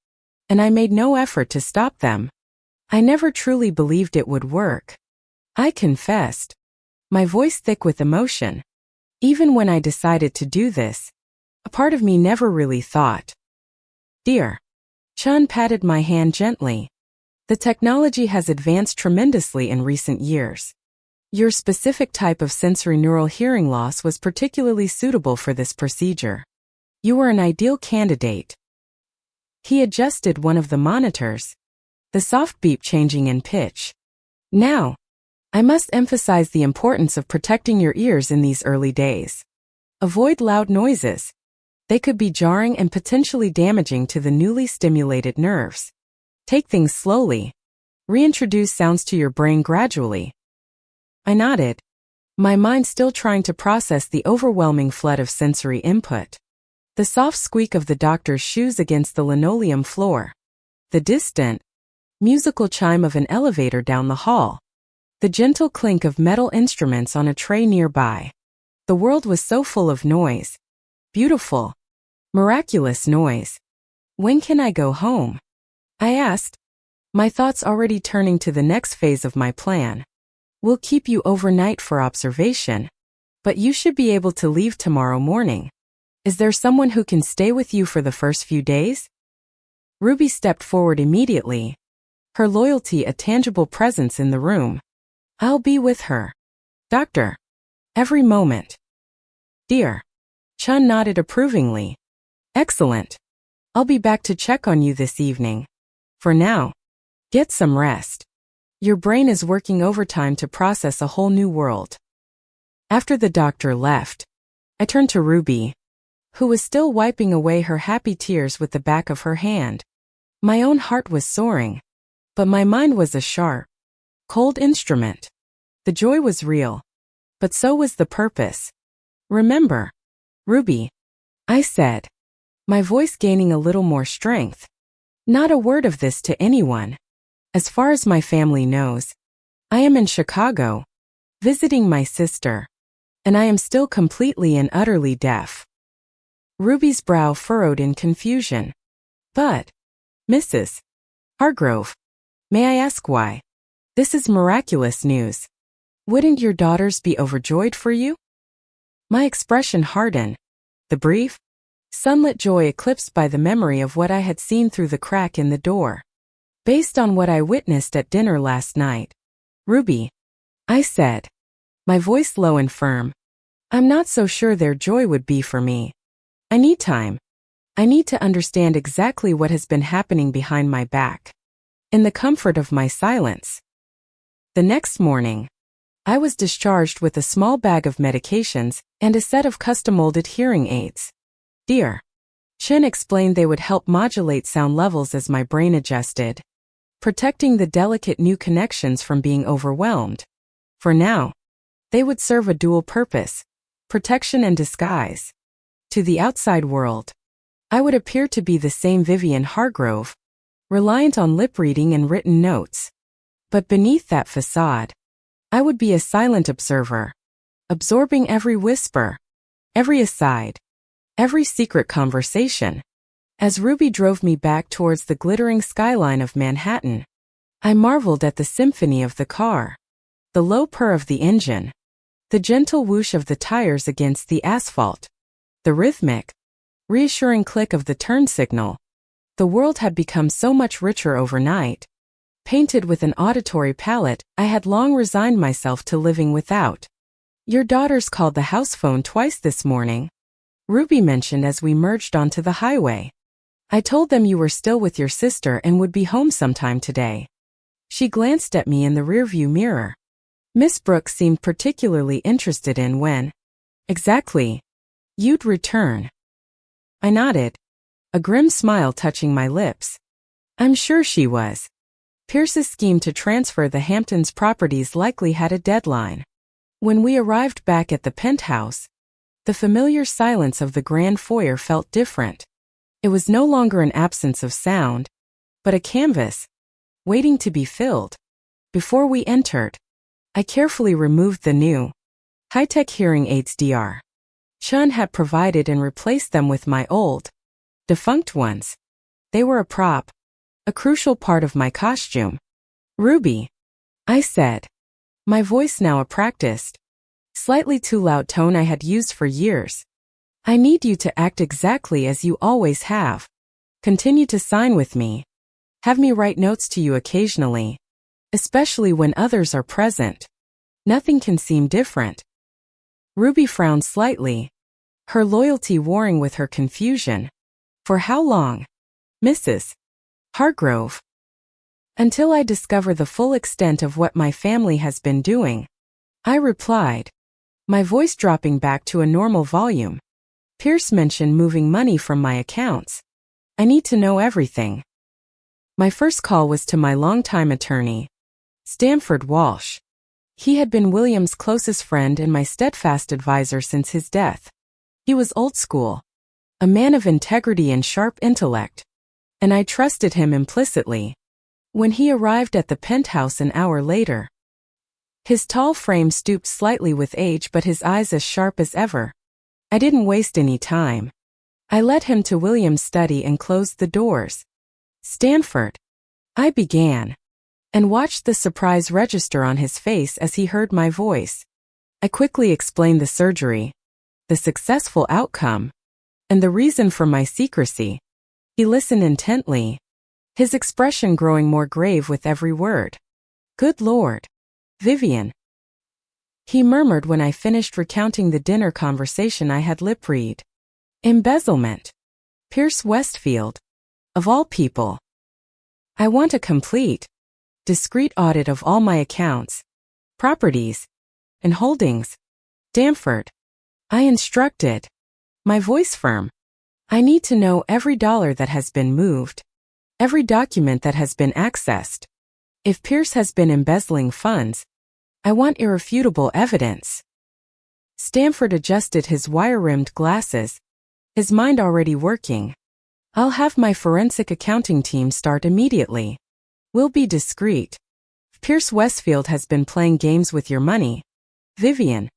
Speaker 1: and I made no effort to stop them. I never truly believed it would work. I confessed, my voice thick with emotion. Even when I decided to do this, a part of me never really thought. "Dear." Chun patted my hand gently. "The technology has advanced tremendously in recent years. Your specific type of sensory neural hearing loss was particularly suitable for this procedure. You were an ideal candidate." He adjusted one of the monitors, the soft beep changing in pitch. "Now, I must emphasize the importance of protecting your ears in these early days. Avoid loud noises. They could be jarring and potentially damaging to the newly stimulated nerves. Take things slowly. Reintroduce sounds to your brain gradually." I nodded, my mind still trying to process the overwhelming flood of sensory input. The soft squeak of the doctor's shoes against the linoleum floor. The distant, musical chime of an elevator down the hall. The gentle clink of metal instruments on a tray nearby. The world was so full of noise. Beautiful, miraculous noise. "When can I go home?" I asked, my thoughts already turning to the next phase of my plan. "We'll keep you overnight for observation, but you should be able to leave tomorrow morning. Is there someone who can stay with you for the first few days?" Ruby stepped forward immediately, her loyalty a tangible presence in the room. "I'll be with her, Doctor. Every moment." "Dear." Chun nodded approvingly. "Excellent. I'll be back to check on you this evening. For now, get some rest. Your brain is working overtime to process a whole new world." After the doctor left, I turned to Ruby, who was still wiping away her happy tears with the back of her hand. My own heart was soaring, but my mind was a sharp, cold instrument. The joy was real, but so was the purpose. "Remember, Ruby," I said, my voice gaining a little more strength. "Not a word of this to anyone. As far as my family knows, I am in Chicago, visiting my sister, and I am still completely and utterly deaf." Ruby's brow furrowed in confusion. "But, Mrs. Hargrove, may I ask why? This is miraculous news. Wouldn't your daughters be overjoyed for you?" My expression hardened, the brief, sunlit joy eclipsed by the memory of what I had seen through the crack in the door. "Based on what I witnessed at dinner last night, Ruby," I said, my voice low and firm, "I'm not so sure their joy would be for me. I need time. I need to understand exactly what has been happening behind my back. In the comfort of my silence." The next morning, I was discharged with a small bag of medications and a set of custom-molded hearing aids. "Dear." Chin explained they would help modulate sound levels as my brain adjusted, protecting the delicate new connections from being overwhelmed. For now, they would serve a dual purpose, protection and disguise. To the outside world, I would appear to be the same Vivian Hargrove, reliant on lip reading and written notes. But beneath that facade, I would be a silent observer, absorbing every whisper, every aside, every secret conversation. As Ruby drove me back towards the glittering skyline of Manhattan, I marveled at the symphony of the car. The low purr of the engine, the gentle whoosh of the tires against the asphalt, the rhythmic, reassuring click of the turn signal. The world had become so much richer overnight, painted with an auditory palette I had long resigned myself to living without. "Your daughters called the house phone twice this morning," Ruby mentioned as we merged onto the highway. I told them you were still with your sister and would be home sometime today. She glanced at me in the rearview mirror. Miss Brooks seemed particularly interested in when exactly you'd return. I nodded, a grim smile touching my lips. I'm sure she was. Pierce's scheme to transfer the Hamptons properties likely had a deadline. When we arrived back at the penthouse, the familiar silence of the grand foyer felt different. It was no longer an absence of sound, but a canvas, waiting to be filled. Before we entered, I carefully removed the new, high-tech hearing aids Dr. Chun had provided and replaced them with my old, defunct ones. They were a prop, a crucial part of my costume. Ruby, I said, my voice now a practiced, slightly too loud tone I had used for years. I need you to act exactly as you always have. Continue to sign with me. Have me write notes to you occasionally, especially when others are present. Nothing can seem different. Ruby frowned slightly, her loyalty warring with her confusion. For how long, Mrs. Hargrove? Until I discover the full extent of what my family has been doing, I replied, my voice dropping back to a normal volume. Pierce mentioned moving money from my accounts. I need to know everything. My first call was to my longtime attorney, Stanford Walsh. He had been William's closest friend and my steadfast advisor since his death. He was old school, a man of integrity and sharp intellect, and I trusted him implicitly. When he arrived at the penthouse an hour later, his tall frame stooped slightly with age but his eyes as sharp as ever. I didn't waste any time. I led him to William's study and closed the doors. Stanford, I began, and watched the surprise register on his face as he heard my voice. I quickly explained the surgery, the successful outcome, and the reason for my secrecy. He listened intently, his expression growing more grave with every word. Good Lord, Vivian, he murmured when I finished recounting the dinner conversation I had lip-read. Embezzlement. Pierce Westfield. Of all people. I want a complete, discreet audit of all my accounts, properties, and holdings. Stanford, I instructed, my voice firm. I need to know every dollar that has been moved, every document that has been accessed. If Pierce has been embezzling funds, I want irrefutable evidence. Stanford adjusted his wire-rimmed glasses, his mind already working. I'll have my forensic accounting team start immediately. We'll be discreet. If Pierce Westfield has been playing games with your money, Vivian,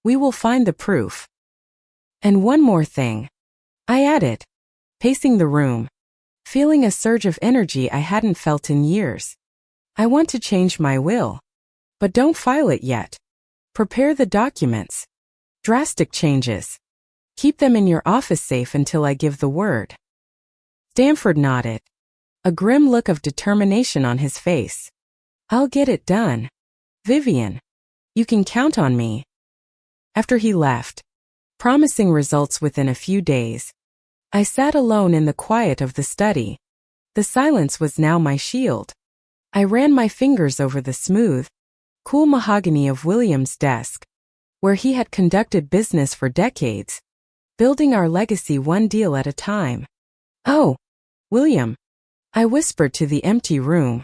Speaker 1: we will find the proof. And one more thing, I added, pacing the room, feeling a surge of energy I hadn't felt in years. I want to change my will. But don't file it yet. Prepare the documents. Drastic changes. Keep them in your office safe until I give the word. Stanford nodded, a grim look of determination on his face. I'll get it done. Vivian, you can count on me. After he left, promising results within a few days, I sat alone in the quiet of the study. The silence was now my shield. I ran my fingers over the smooth, cool mahogany of William's desk, where he had conducted business for decades, building our legacy one deal at a time. Oh, William, I whispered to the empty room,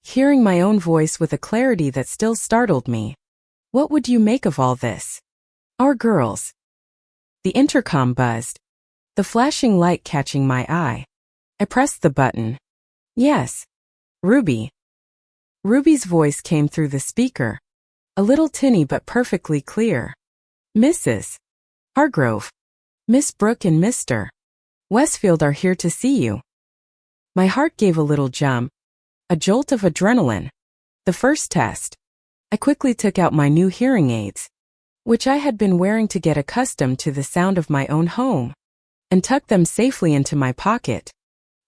Speaker 1: hearing my own voice with a clarity that still startled me. What would you make of all this? Our girls. The intercom buzzed, the flashing light catching my eye. I pressed the button. Yes. Ruby. Ruby's voice came through the speaker, a little tinny but perfectly clear. Mrs. Hargrove, Miss Brooke and Mr. Westfield are here to see you. My heart gave a little jump, a jolt of adrenaline. The first test. I quickly took out my new hearing aids, which I had been wearing to get accustomed to the sound of my own home, and tucked them safely into my pocket.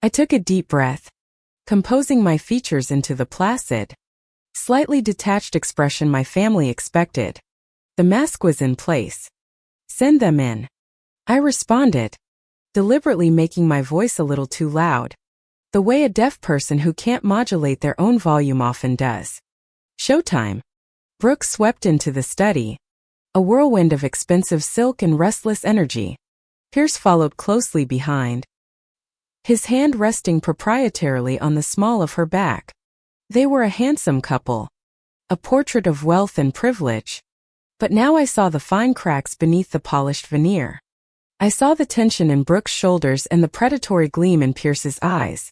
Speaker 1: I took a deep breath, composing my features into the placid, slightly detached expression my family expected. The mask was in place. Send them in. I responded, deliberately making my voice a little too loud, the way a deaf person who can't modulate their own volume often does. Showtime. Brooke swept into the study, a whirlwind of expensive silk and restless energy. Pierce followed closely behind, his hand resting proprietarily on the small of her back. They were a handsome couple, a portrait of wealth and privilege. But now I saw the fine cracks beneath the polished veneer. I saw the tension in Brooke's shoulders and the predatory gleam in Pierce's eyes.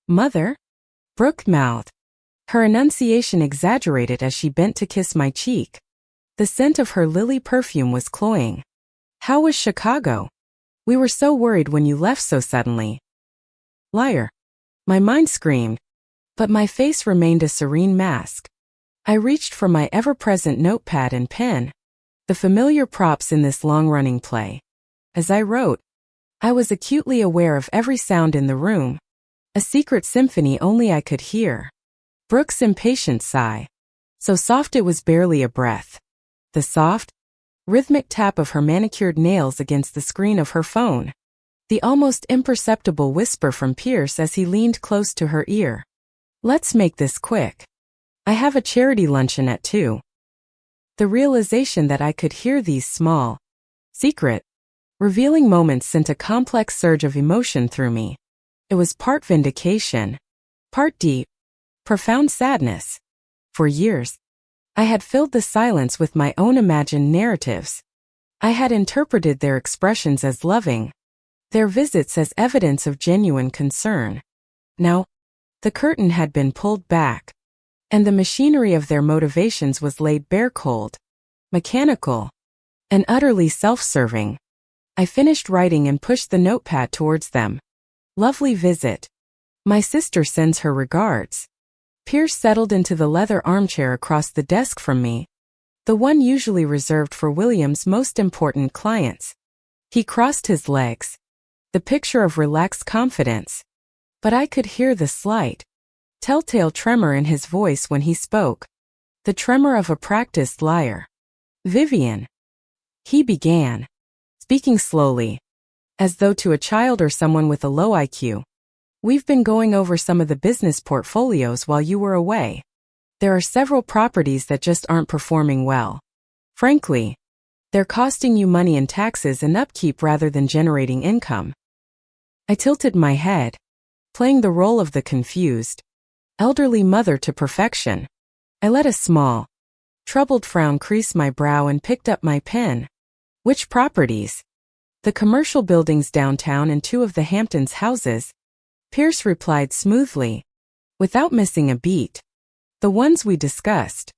Speaker 1: "Mother?" Brooke mouthed, her enunciation exaggerated as she bent to kiss my cheek. The scent of her lily perfume was cloying. "How was Chicago? We were so worried when you left so suddenly." "Liar," my mind screamed, but my face remained a serene mask. I reached for my ever-present notepad and pen, the familiar props in this long-running play. As I wrote, I was acutely aware of every sound in the room, a secret symphony only I could hear. Brooke's impatient sigh, so soft it was barely a breath. The soft, rhythmic tap of her manicured nails against the screen of her phone. The almost imperceptible whisper from Pierce as he leaned close to her ear. "Let's make this quick. I have a charity luncheon at 2. The realization that I could hear these small, secret, revealing moments sent a complex surge of emotion through me. It was part vindication, part deep, profound sadness. For years, I had filled the silence with my own imagined narratives. I had interpreted their expressions as loving, their visits as evidence of genuine concern. Now, the curtain had been pulled back, and the machinery of their motivations was laid bare, cold, mechanical, and utterly self-serving. I finished writing and pushed the notepad towards them. "Lovely visit. My sister sends her regards." Pierce settled into the leather armchair across the desk from me, the one usually reserved for William's most important clients. He crossed his legs, the picture of relaxed confidence, but I could hear the slight, telltale tremor in his voice when he spoke, the tremor of a practiced liar. "Vivian," he began, speaking slowly, as though to a child or someone with a low IQ. "We've been going over some of the business portfolios while you were away. There are several properties that just aren't performing well. Frankly, they're costing you money in taxes and upkeep rather than generating income." I tilted my head, playing the role of the confused, elderly mother to perfection. I let a small, troubled frown crease my brow and picked up my pen. "Which properties?" "The commercial buildings downtown and 2 of the Hamptons houses," Pierce replied smoothly, without missing a beat. "The ones we discussed.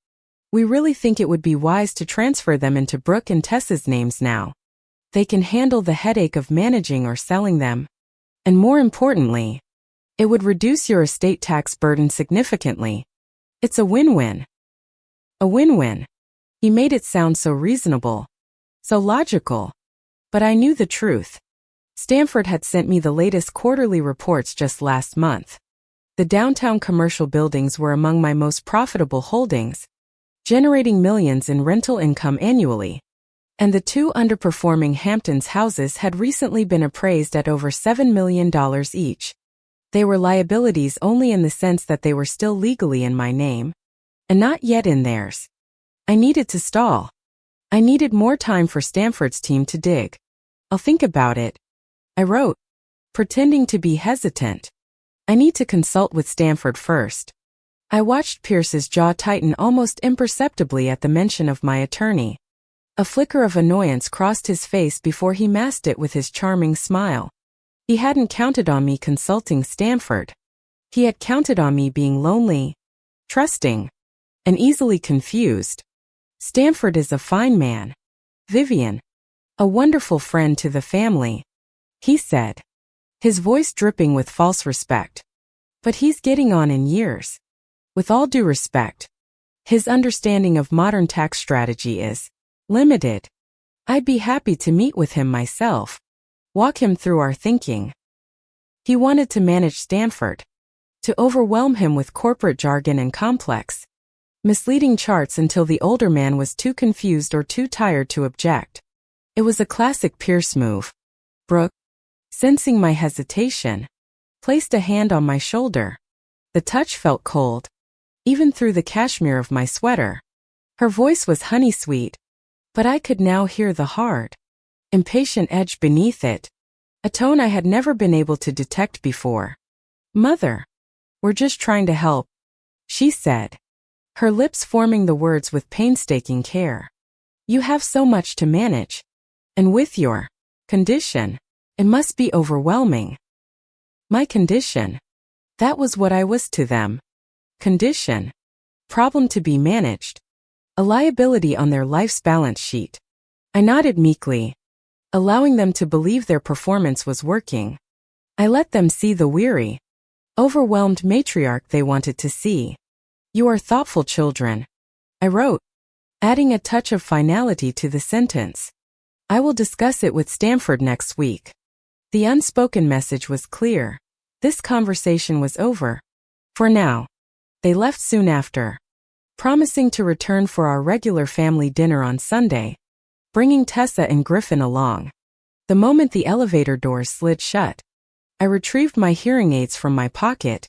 Speaker 1: We really think it would be wise to transfer them into Brooke and Tessa's names now. They can handle the headache of managing or selling them. And more importantly, it would reduce your estate tax burden significantly. It's a win-win." A win-win. He made it sound so reasonable, so logical. But I knew the truth. Stanford had sent me the latest quarterly reports just last month. The downtown commercial buildings were among my most profitable holdings, generating millions in rental income annually. And the 2 underperforming Hamptons houses had recently been appraised at over $7 million each. They were liabilities only in the sense that they were still legally in my name, and not yet in theirs. I needed to stall. I needed more time for Stanford's team to dig. "I'll think about it," I wrote, pretending to be hesitant. "I need to consult with Stanford first." I watched Pierce's jaw tighten almost imperceptibly at the mention of my attorney. A flicker of annoyance crossed his face before he masked it with his charming smile. He hadn't counted on me consulting Stanford. He had counted on me being lonely, trusting, and easily confused. "Stanford is a fine man, Vivian. A wonderful friend to the family," he said, his voice dripping with false respect. "But he's getting on in years. With all due respect, his understanding of modern tax strategy is limited. I'd be happy to meet with him myself, walk him through our thinking." He wanted to manage Stanford, to overwhelm him with corporate jargon and complex, misleading charts until the older man was too confused or too tired to object. It was a classic Pierce move. "Brooke, sensing my hesitation, placed a hand on my shoulder. The touch felt cold, even through the cashmere of my sweater. Her voice was honey-sweet, but I could now hear the hard, impatient edge beneath it, a tone I had never been able to detect before. "Mother, we're just trying to help," she said, her lips forming the words with painstaking care. "You have so much to manage. And with your condition, it must be overwhelming." My condition. That was what I was to them. Condition. Problem to be managed. A liability on their life's balance sheet. I nodded meekly, allowing them to believe their performance was working. I let them see the weary, overwhelmed matriarch they wanted to see. "You are thoughtful children," I wrote, adding a touch of finality to the sentence. "I will discuss it with Stanford next week." The unspoken message was clear. This conversation was over. For now. They left soon after, promising to return for our regular family dinner on Sunday, bringing Tessa and Griffin along. The moment the elevator doors slid shut, I retrieved my hearing aids from my pocket.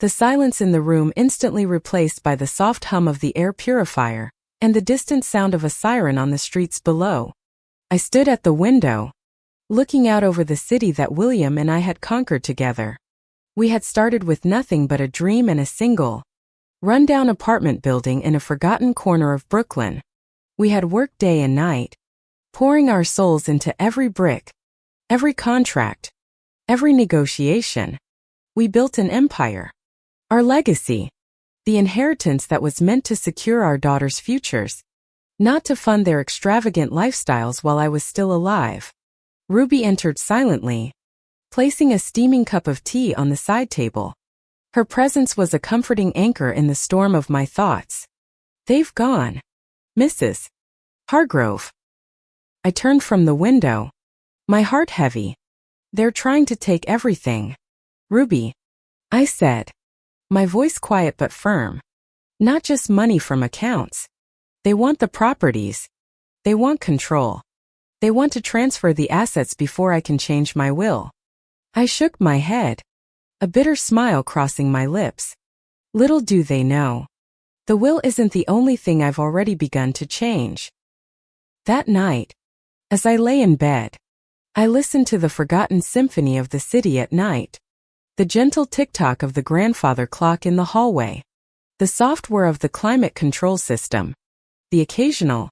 Speaker 1: The silence in the room instantly replaced by the soft hum of the air purifier and the distant sound of a siren on the streets below. I stood at the window, looking out over the city that William and I had conquered together. We had started with nothing but a dream and a single, run-down apartment building in a forgotten corner of Brooklyn. We had worked day and night, pouring our souls into every brick, every contract, every negotiation. We built an empire. Our legacy, the inheritance that was meant to secure our daughters' futures, not to fund their extravagant lifestyles while I was still alive. Ruby entered silently, placing a steaming cup of tea on the side table. Her presence was a comforting anchor in the storm of my thoughts. "They've gone, Mrs. Hargrove." I turned from the window, my heart heavy. "They're trying to take everything, Ruby," I said, my voice quiet but firm. "Not just money from accounts. They want the properties. They want control. They want to transfer the assets before I can change my will." I shook my head, a bitter smile crossing my lips. Little do they know, the will isn't the only thing I've already begun to change. That night, as I lay in bed, I listened to the forgotten symphony of the city at night. The gentle tick-tock of the grandfather clock in the hallway, the soft whir of the climate control system, the occasional,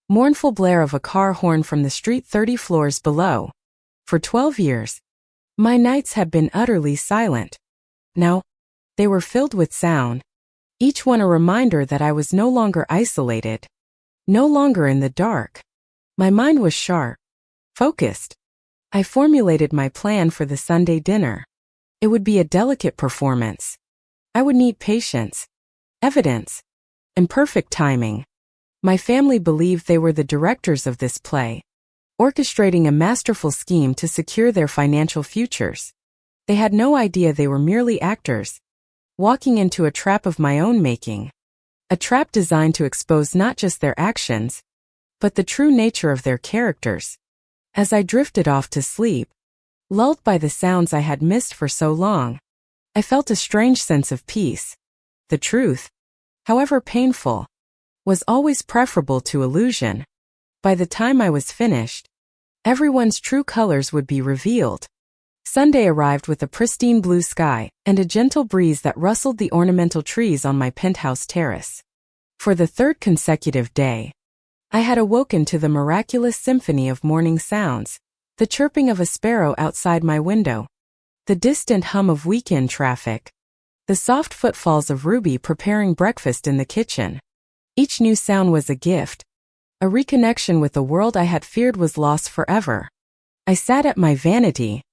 Speaker 1: mournful blare of a car horn from the street 30 floors below. For 12 years, my nights had been utterly silent. Now, they were filled with sound, each one a reminder that I was no longer isolated, no longer in the dark. My mind was sharp, focused. I formulated my plan for the Sunday dinner. It would be a delicate performance. I would need patience, evidence, and perfect timing. My family believed they were the directors of this play, orchestrating a masterful scheme to secure their financial futures. They had no idea they were merely actors, walking into a trap of my own making. A trap designed to expose not just their actions, but the true nature of their characters. As I drifted off to sleep, lulled by the sounds I had missed for so long, I felt a strange sense of peace. The truth, however painful, was always preferable to illusion. By the time I was finished, everyone's true colors would be revealed. Sunday arrived with a pristine blue sky and a gentle breeze that rustled the ornamental trees on my penthouse terrace. For the third consecutive day, I had awoken to the miraculous symphony of morning sounds, the chirping of a sparrow outside my window, the distant hum of weekend traffic, the soft footfalls of Ruby preparing breakfast in the kitchen. Each new sound was a gift, a reconnection with a world I had feared was lost forever. I sat at my vanity,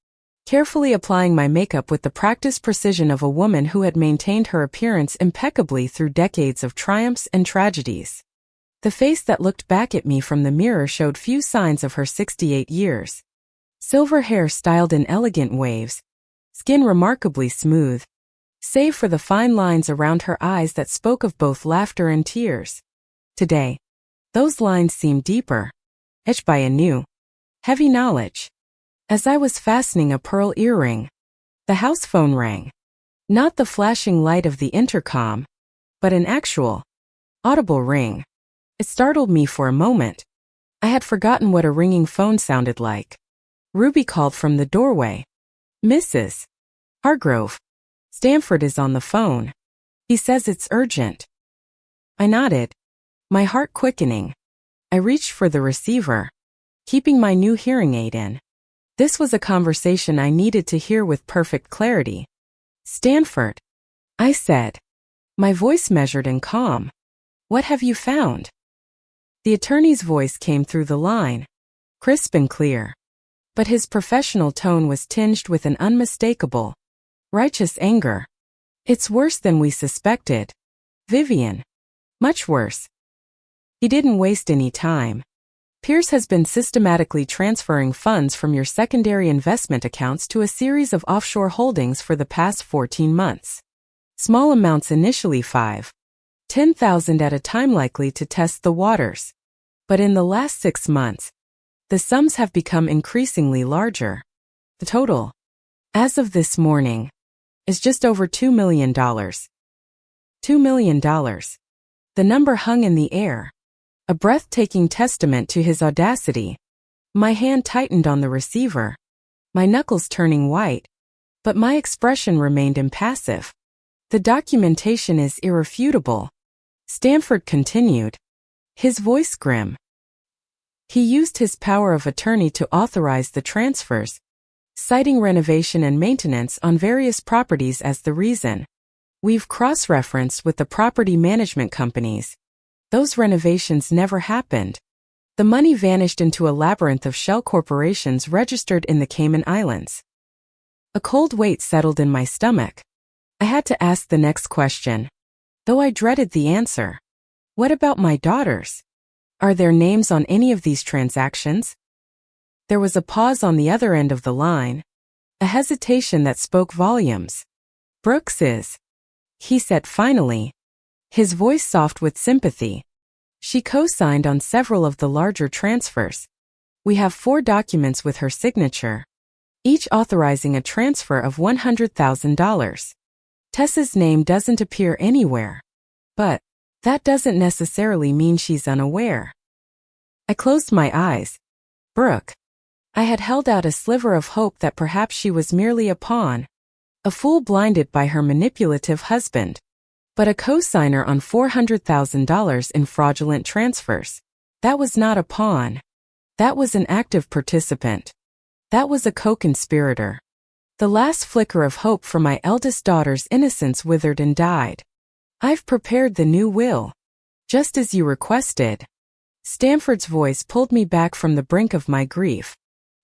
Speaker 1: carefully applying my makeup with the practiced precision of a woman who had maintained her appearance impeccably through decades of triumphs and tragedies. The face that looked back at me from the mirror showed few signs of her 68 years. Silver hair styled in elegant waves, skin remarkably smooth, save for the fine lines around her eyes that spoke of both laughter and tears. Today, those lines seemed deeper, etched by a new, heavy knowledge. As I was fastening a pearl earring, the house phone rang. Not the flashing light of the intercom, but an actual, audible ring. It startled me for a moment. I had forgotten what a ringing phone sounded like. Ruby called from the doorway. "Mrs. Hargrove, Stanford is on the phone. He says it's urgent." I nodded, my heart quickening. I reached for the receiver, keeping my new hearing aid in. This was a conversation I needed to hear with perfect clarity. "Stanford," I said, my voice measured and calm. "What have you found?" The attorney's voice came through the line, crisp and clear. But his professional tone was tinged with an unmistakable, righteous anger. "It's worse than we suspected, Vivian. Much worse." He didn't waste any time. "Pierce has been systematically transferring funds from your secondary investment accounts to a series of offshore holdings for the past 14 months. Small amounts initially, 10,000 at a time, likely to test the waters. But in the last 6 months, the sums have become increasingly larger. The total, as of this morning, is just over $2 million. $2 million. The number hung in the air, a breathtaking testament to his audacity. My hand tightened on the receiver, my knuckles turning white, but my expression remained impassive. "The documentation is irrefutable," Stanford continued, his voice grim. He used his power of attorney to authorize the transfers, citing renovation and maintenance on various properties as the reason. "We've cross-referenced with the property management companies. Those renovations never happened. The money vanished into a labyrinth of shell corporations registered in the Cayman Islands." A cold weight settled in my stomach. I had to ask the next question, though I dreaded the answer. "What about my daughters? Are their names on any of these transactions?" There was a pause on the other end of the line, a hesitation that spoke volumes. "Brooks is," he said finally, his voice soft with sympathy. "She co-signed on several of the larger transfers. We have 4 documents with her signature, each authorizing a transfer of $100,000. Tessa's name doesn't appear anywhere. But that doesn't necessarily mean she's unaware." I closed my eyes. Brooke. I had held out a sliver of hope that perhaps she was merely a pawn, a fool blinded by her manipulative husband. But a co-signer on $400,000 in fraudulent transfers. That was not a pawn. That was an active participant. That was a co-conspirator. The last flicker of hope for my eldest daughter's innocence withered and died. "I've prepared the new will, just as you requested." Stanford's voice pulled me back from the brink of my grief.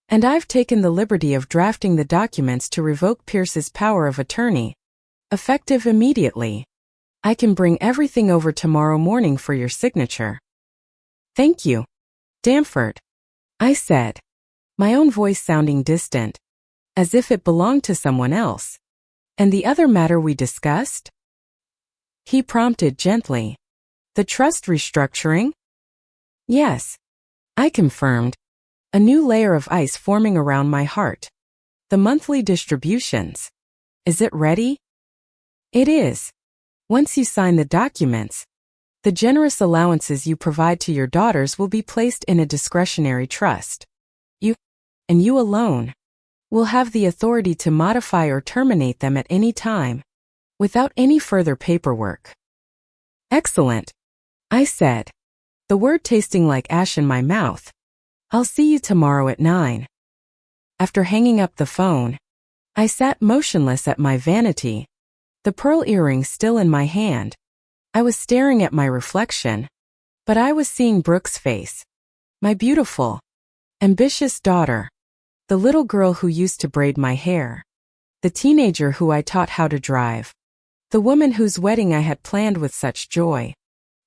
Speaker 1: "And I've taken the liberty of drafting the documents to revoke Pierce's power of attorney, effective immediately. I can bring everything over tomorrow morning for your signature." "Thank you, Stanford," I said, my own voice sounding distant, as if it belonged to someone else. "And the other matter we discussed?" He prompted gently. "The trust restructuring?" "Yes," I confirmed, a new layer of ice forming around my heart. "The monthly distributions. Is it ready?" "It is. Once you sign the documents, the generous allowances you provide to your daughters will be placed in a discretionary trust. You, and you alone, will have the authority to modify or terminate them at any time, without any further paperwork." "Excellent," I said, the word tasting like ash in my mouth. "I'll see you tomorrow at 9. After hanging up the phone, I sat motionless at my vanity, the pearl earring still in my hand. I was staring at my reflection, but I was seeing Brooke's face. My beautiful, ambitious daughter. The little girl who used to braid my hair. The teenager who I taught how to drive. The woman whose wedding I had planned with such joy.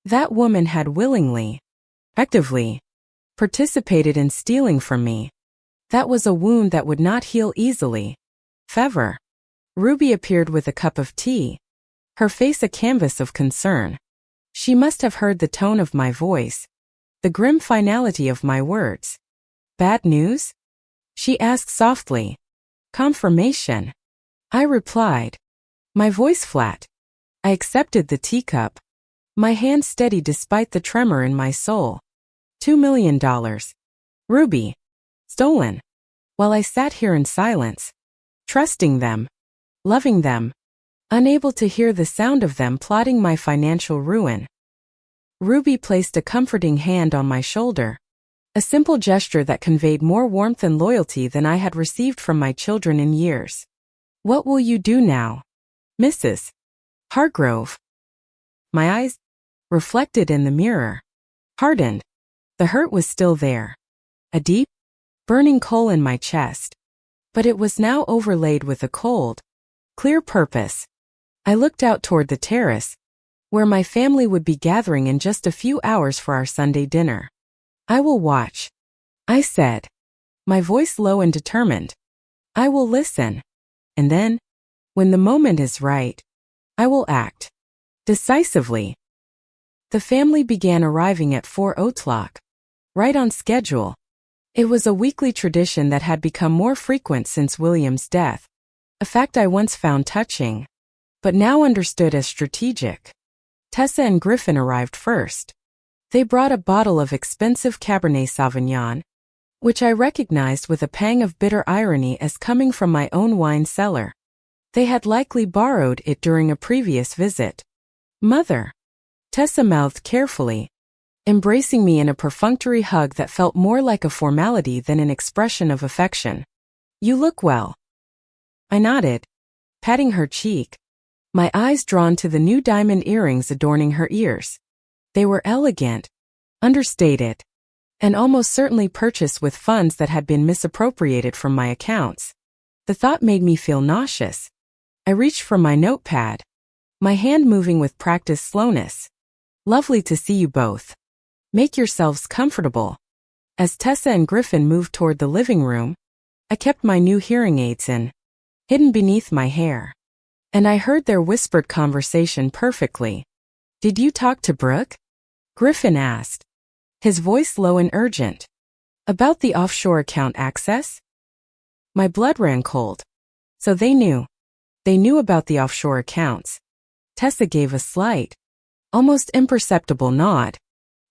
Speaker 1: That woman had willingly, actively, participated in stealing from me. That was a wound that would not heal easily. Fever. Ruby appeared with a cup of tea, her face a canvas of concern. She must have heard the tone of my voice, the grim finality of my words. "Bad news?" She asked softly. Confirmation. I replied, my voice flat. I accepted the teacup. My hand steady despite the tremor in my soul. $2 million. Ruby. Stolen. While I sat here in silence, trusting them, loving them, unable to hear the sound of them plotting my financial ruin. Ruby placed a comforting hand on my shoulder, a simple gesture that conveyed more warmth and loyalty than I had received from my children in years. What will you do now, Mrs. Hargrove? My eyes, reflected in the mirror, hardened. The hurt was still there, a deep, burning coal in my chest, but it was now overlaid with a cold, clear purpose. I looked out toward the terrace, where my family would be gathering in just a few hours for our Sunday dinner. I will watch, I said, my voice low and determined. I will listen, and then, when the moment is right, I will act decisively. The family began arriving at 4:00, right on schedule. It was a weekly tradition that had become more frequent since William's death, a fact I once found touching, but now understood as strategic. Tessa and Griffin arrived first. They brought a bottle of expensive Cabernet Sauvignon, which I recognized with a pang of bitter irony as coming from my own wine cellar. They had likely borrowed it during a previous visit. Mother, Tessa mouthed carefully, embracing me in a perfunctory hug that felt more like a formality than an expression of affection. You look well. I nodded, patting her cheek, my eyes drawn to the new diamond earrings adorning her ears. They were elegant, understated, and almost certainly purchased with funds that had been misappropriated from my accounts. The thought made me feel nauseous. I reached for my notepad, my hand moving with practiced slowness. Lovely to see you both. Make yourselves comfortable. As Tessa and Griffin moved toward the living room, I kept my new hearing aids in, hidden beneath my hair, and I heard their whispered conversation perfectly. Did you talk to Brooke? Griffin asked, his voice low and urgent. About the offshore account access? My blood ran cold. So they knew. They knew about the offshore accounts. Tessa gave a slight, almost imperceptible nod.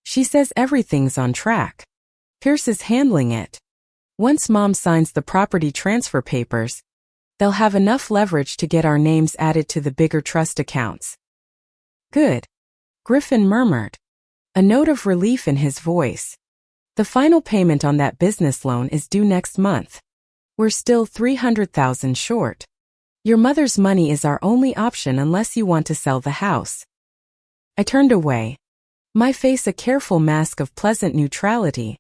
Speaker 1: She says everything's on track. Pierce is handling it. Once Mom signs the property transfer papers, they'll have enough leverage to get our names added to the bigger trust accounts. Good, Griffin murmured, a note of relief in his voice. The final payment on that business loan is due next month. We're still $300,000 short. Your mother's money is our only option unless you want to sell the house. I turned away, my face a careful mask of pleasant neutrality,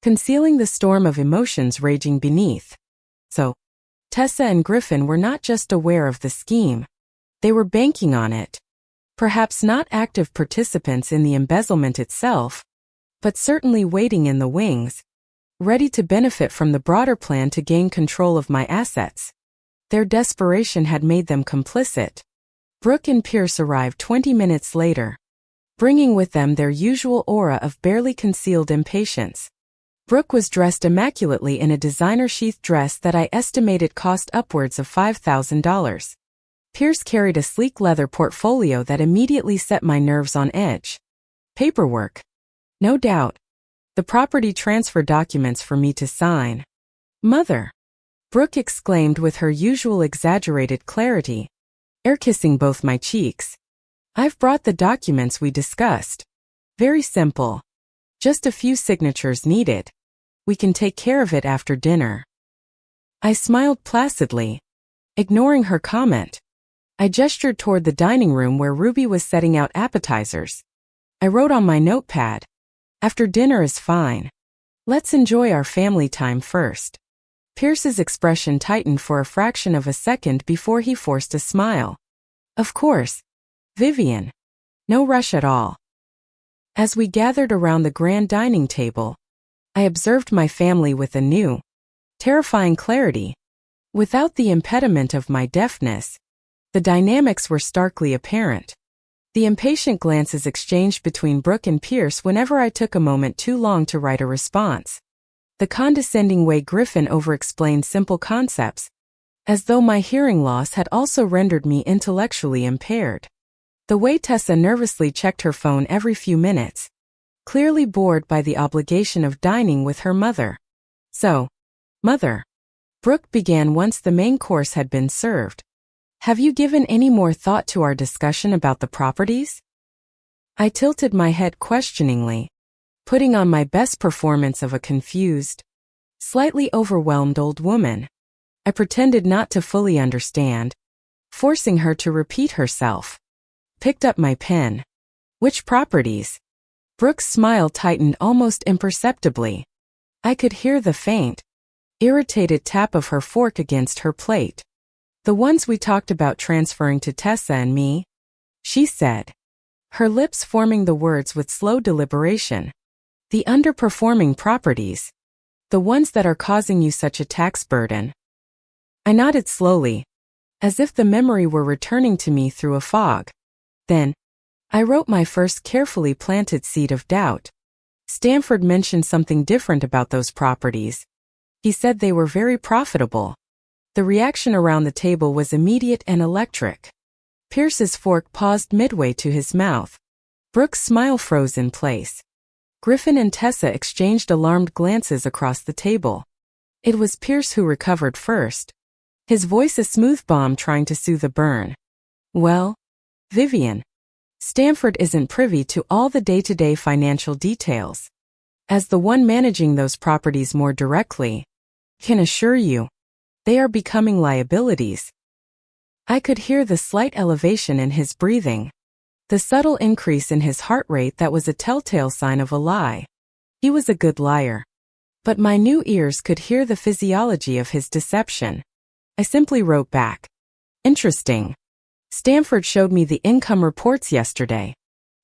Speaker 1: concealing the storm of emotions raging beneath. So, Tessa and Griffin were not just aware of the scheme. They were banking on it. Perhaps not active participants in the embezzlement itself, but certainly waiting in the wings, ready to benefit from the broader plan to gain control of my assets. Their desperation had made them complicit. Brooke and Pierce arrived 20 minutes later, bringing with them their usual aura of barely concealed impatience. Brooke was dressed immaculately in a designer sheath dress that I estimated cost upwards of $5,000. Pierce carried a sleek leather portfolio that immediately set my nerves on edge. Paperwork. No doubt. The property transfer documents for me to sign. Mother, Brooke exclaimed with her usual exaggerated clarity, air-kissing both my cheeks. I've brought the documents we discussed. Very simple. Just a few signatures needed. We can take care of it after dinner. I smiled placidly, ignoring her comment. I gestured toward the dining room where Ruby was setting out appetizers. I wrote on my notepad, after dinner is fine. Let's enjoy our family time first. Pierce's expression tightened for a fraction of a second before he forced a smile. Of course, Vivian. No rush at all. As we gathered around the grand dining table, I observed my family with a new, terrifying clarity. Without the impediment of my deafness, the dynamics were starkly apparent. The impatient glances exchanged between Brooke and Pierce whenever I took a moment too long to write a response. The condescending way Griffin over-explained simple concepts, as though my hearing loss had also rendered me intellectually impaired. The way Tessa nervously checked her phone every few minutes, clearly bored by the obligation of dining with her mother. So, Mother, Brooke began once the main course had been served. Have you given any more thought to our discussion about the properties? I tilted my head questioningly, putting on my best performance of a confused, slightly overwhelmed old woman. I pretended not to fully understand, forcing her to repeat herself. Picked up my pen. Which properties? Brooke's smile tightened almost imperceptibly. I could hear the faint, irritated tap of her fork against her plate. The ones we talked about transferring to Tessa and me, she said, her lips forming the words with slow deliberation. The underperforming properties. The ones that are causing you such a tax burden. I nodded slowly, as if the memory were returning to me through a fog. Then, I wrote my first carefully planted seed of doubt. Stanford mentioned something different about those properties. He said they were very profitable. The reaction around the table was immediate and electric. Pierce's fork paused midway to his mouth. Brooke's smile froze in place. Griffin and Tessa exchanged alarmed glances across the table. It was Pierce who recovered first, his voice a smooth balm trying to soothe a burn. Well, Vivian, Stanford isn't privy to all the day-to-day financial details. As the one managing those properties more directly, can assure you, they are becoming liabilities. I could hear the slight elevation in his breathing, the subtle increase in his heart rate that was a telltale sign of a lie. He was a good liar. But my new ears could hear the physiology of his deception. I simply wrote back. Interesting. Stanford showed me the income reports yesterday.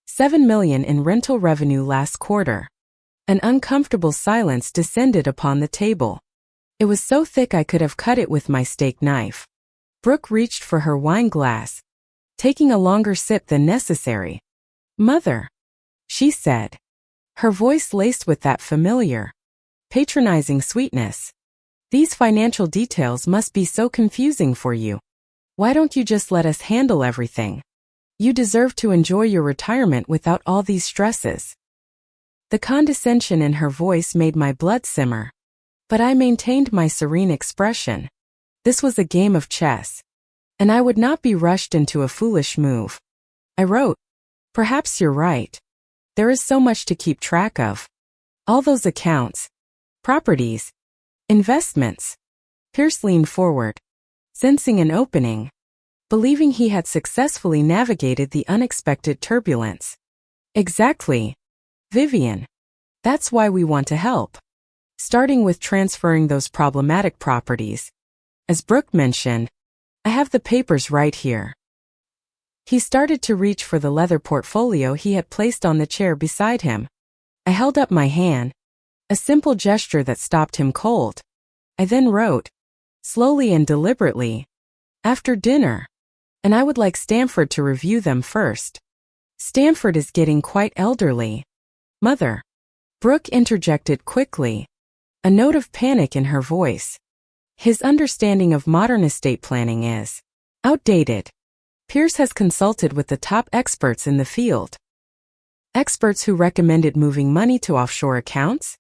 Speaker 1: $7 million in rental revenue last quarter. An uncomfortable silence descended upon the table. It was so thick I could have cut it with my steak knife. Brooke reached for her wine glass, taking a longer sip than necessary. Mother, she said, her voice laced with that familiar, patronizing sweetness. These financial details must be so confusing for you. Why don't you just let us handle everything? You deserve to enjoy your retirement without all these stresses. The condescension in her voice made my blood simmer. But I maintained my serene expression. This was a game of chess, and I would not be rushed into a foolish move. I wrote, perhaps you're right. There is so much to keep track of. All those accounts, properties, investments. Pierce leaned forward, sensing an opening, believing he had successfully navigated the unexpected turbulence. Exactly, Vivian. That's why we want to help. Starting with transferring those problematic properties. As Brooke mentioned, I have the papers right here. He started to reach for the leather portfolio he had placed on the chair beside him. I held up my hand, a simple gesture that stopped him cold. I then wrote, slowly and deliberately, after dinner, and I would like Stanford to review them first. Stanford is getting quite elderly. Mother. Brooke interjected quickly, a note of panic in her voice. His understanding of modern estate planning is outdated. Pierce has consulted with the top experts in the field. Experts who recommended moving money to offshore accounts?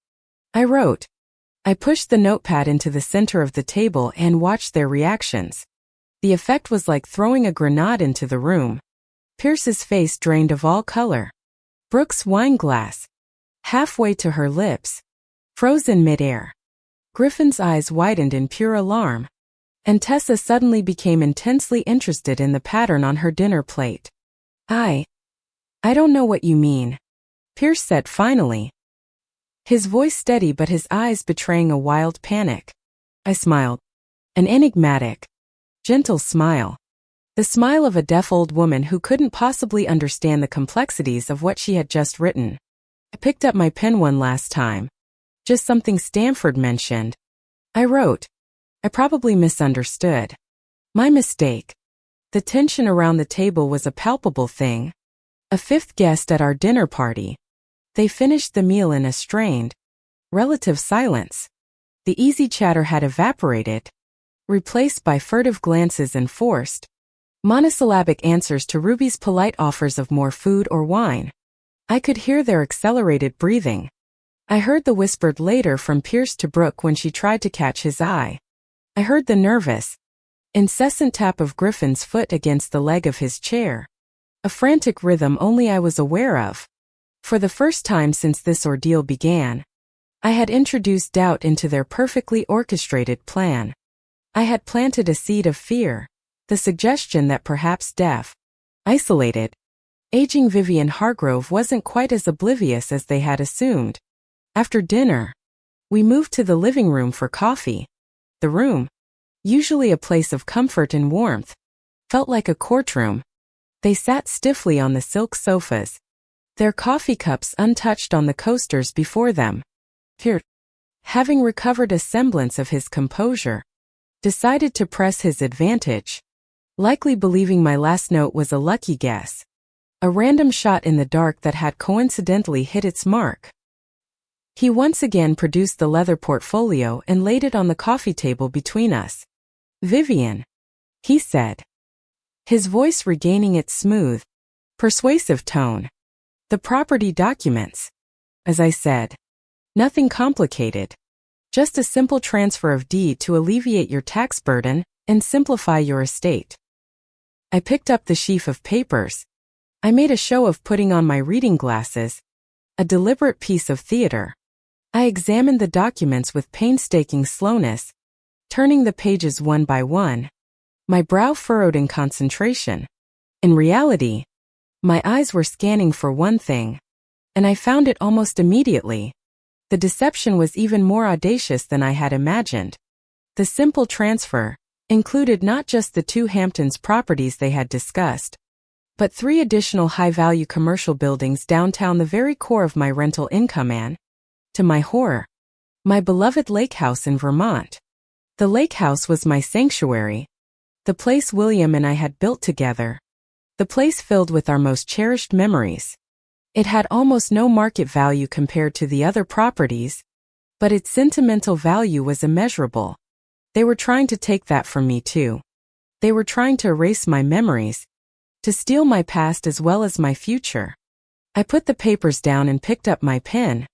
Speaker 1: I wrote. I pushed the notepad into the center of the table and watched their reactions. The effect was like throwing a grenade into the room. Pierce's face drained of all color. Brooke's wine glass, halfway to her lips, froze in midair. Griffin's eyes widened in pure alarm, and Tessa suddenly became intensely interested in the pattern on her dinner plate. I don't know what you mean, Pierce said finally, his voice steady but his eyes betraying a wild panic. I smiled. An enigmatic, gentle smile. The smile of a deaf old woman who couldn't possibly understand the complexities of what she had just written. I picked up my pen one last time. Just something Stanford mentioned. I wrote. I probably misunderstood. My mistake. The tension around the table was a palpable thing. A fifth guest at our dinner party. They finished the meal in a strained, Relative silence. The easy chatter had evaporated, replaced by furtive glances and forced, monosyllabic answers to Ruby's polite offers of more food or wine. I could hear their accelerated breathing. I heard the whispered later from Pierce to Brooke when she tried to catch his eye. I heard the nervous, incessant tap of Griffin's foot against the leg of his chair. A frantic rhythm only I was aware of. For the first time since this ordeal began, I had introduced doubt into their perfectly orchestrated plan. I had planted a seed of fear, the suggestion that perhaps deaf, isolated, aging Vivian Hargrove wasn't quite as oblivious as they had assumed. After dinner, we moved to the living room for coffee. The room, usually a place of comfort and warmth, felt like a courtroom. They sat stiffly on the silk sofas, their coffee cups untouched on the coasters before them. Pierce, having recovered a semblance of his composure, decided to press his advantage, likely believing my last note was a lucky guess, a random shot in the dark that had coincidentally hit its mark. He once again produced the leather portfolio and laid it on the coffee table between us. "Vivian," he said, his voice regaining its smooth, persuasive tone. "The property documents." As I said, nothing complicated. Just a simple transfer of deed to alleviate your tax burden and simplify your estate. I picked up the sheaf of papers. I made a show of putting on my reading glasses, a deliberate piece of theater. I examined the documents with painstaking slowness, turning the pages one by one, my brow furrowed in concentration. In reality, my eyes were scanning for one thing, and I found it almost immediately. The deception was even more audacious than I had imagined. The simple transfer included not just the two Hamptons properties they had discussed, but 3 additional high-value commercial buildings downtown, the very core of my rental income, and, to my horror, my beloved lake house in Vermont. The lake house was my sanctuary, the place William and I had built together, the place filled with our most cherished memories. It had almost no market value compared to the other properties, but its sentimental value was immeasurable. They were trying to take that from me too. They were trying to erase my memories, to steal my past as well as my future. I put the papers down and picked up my pen.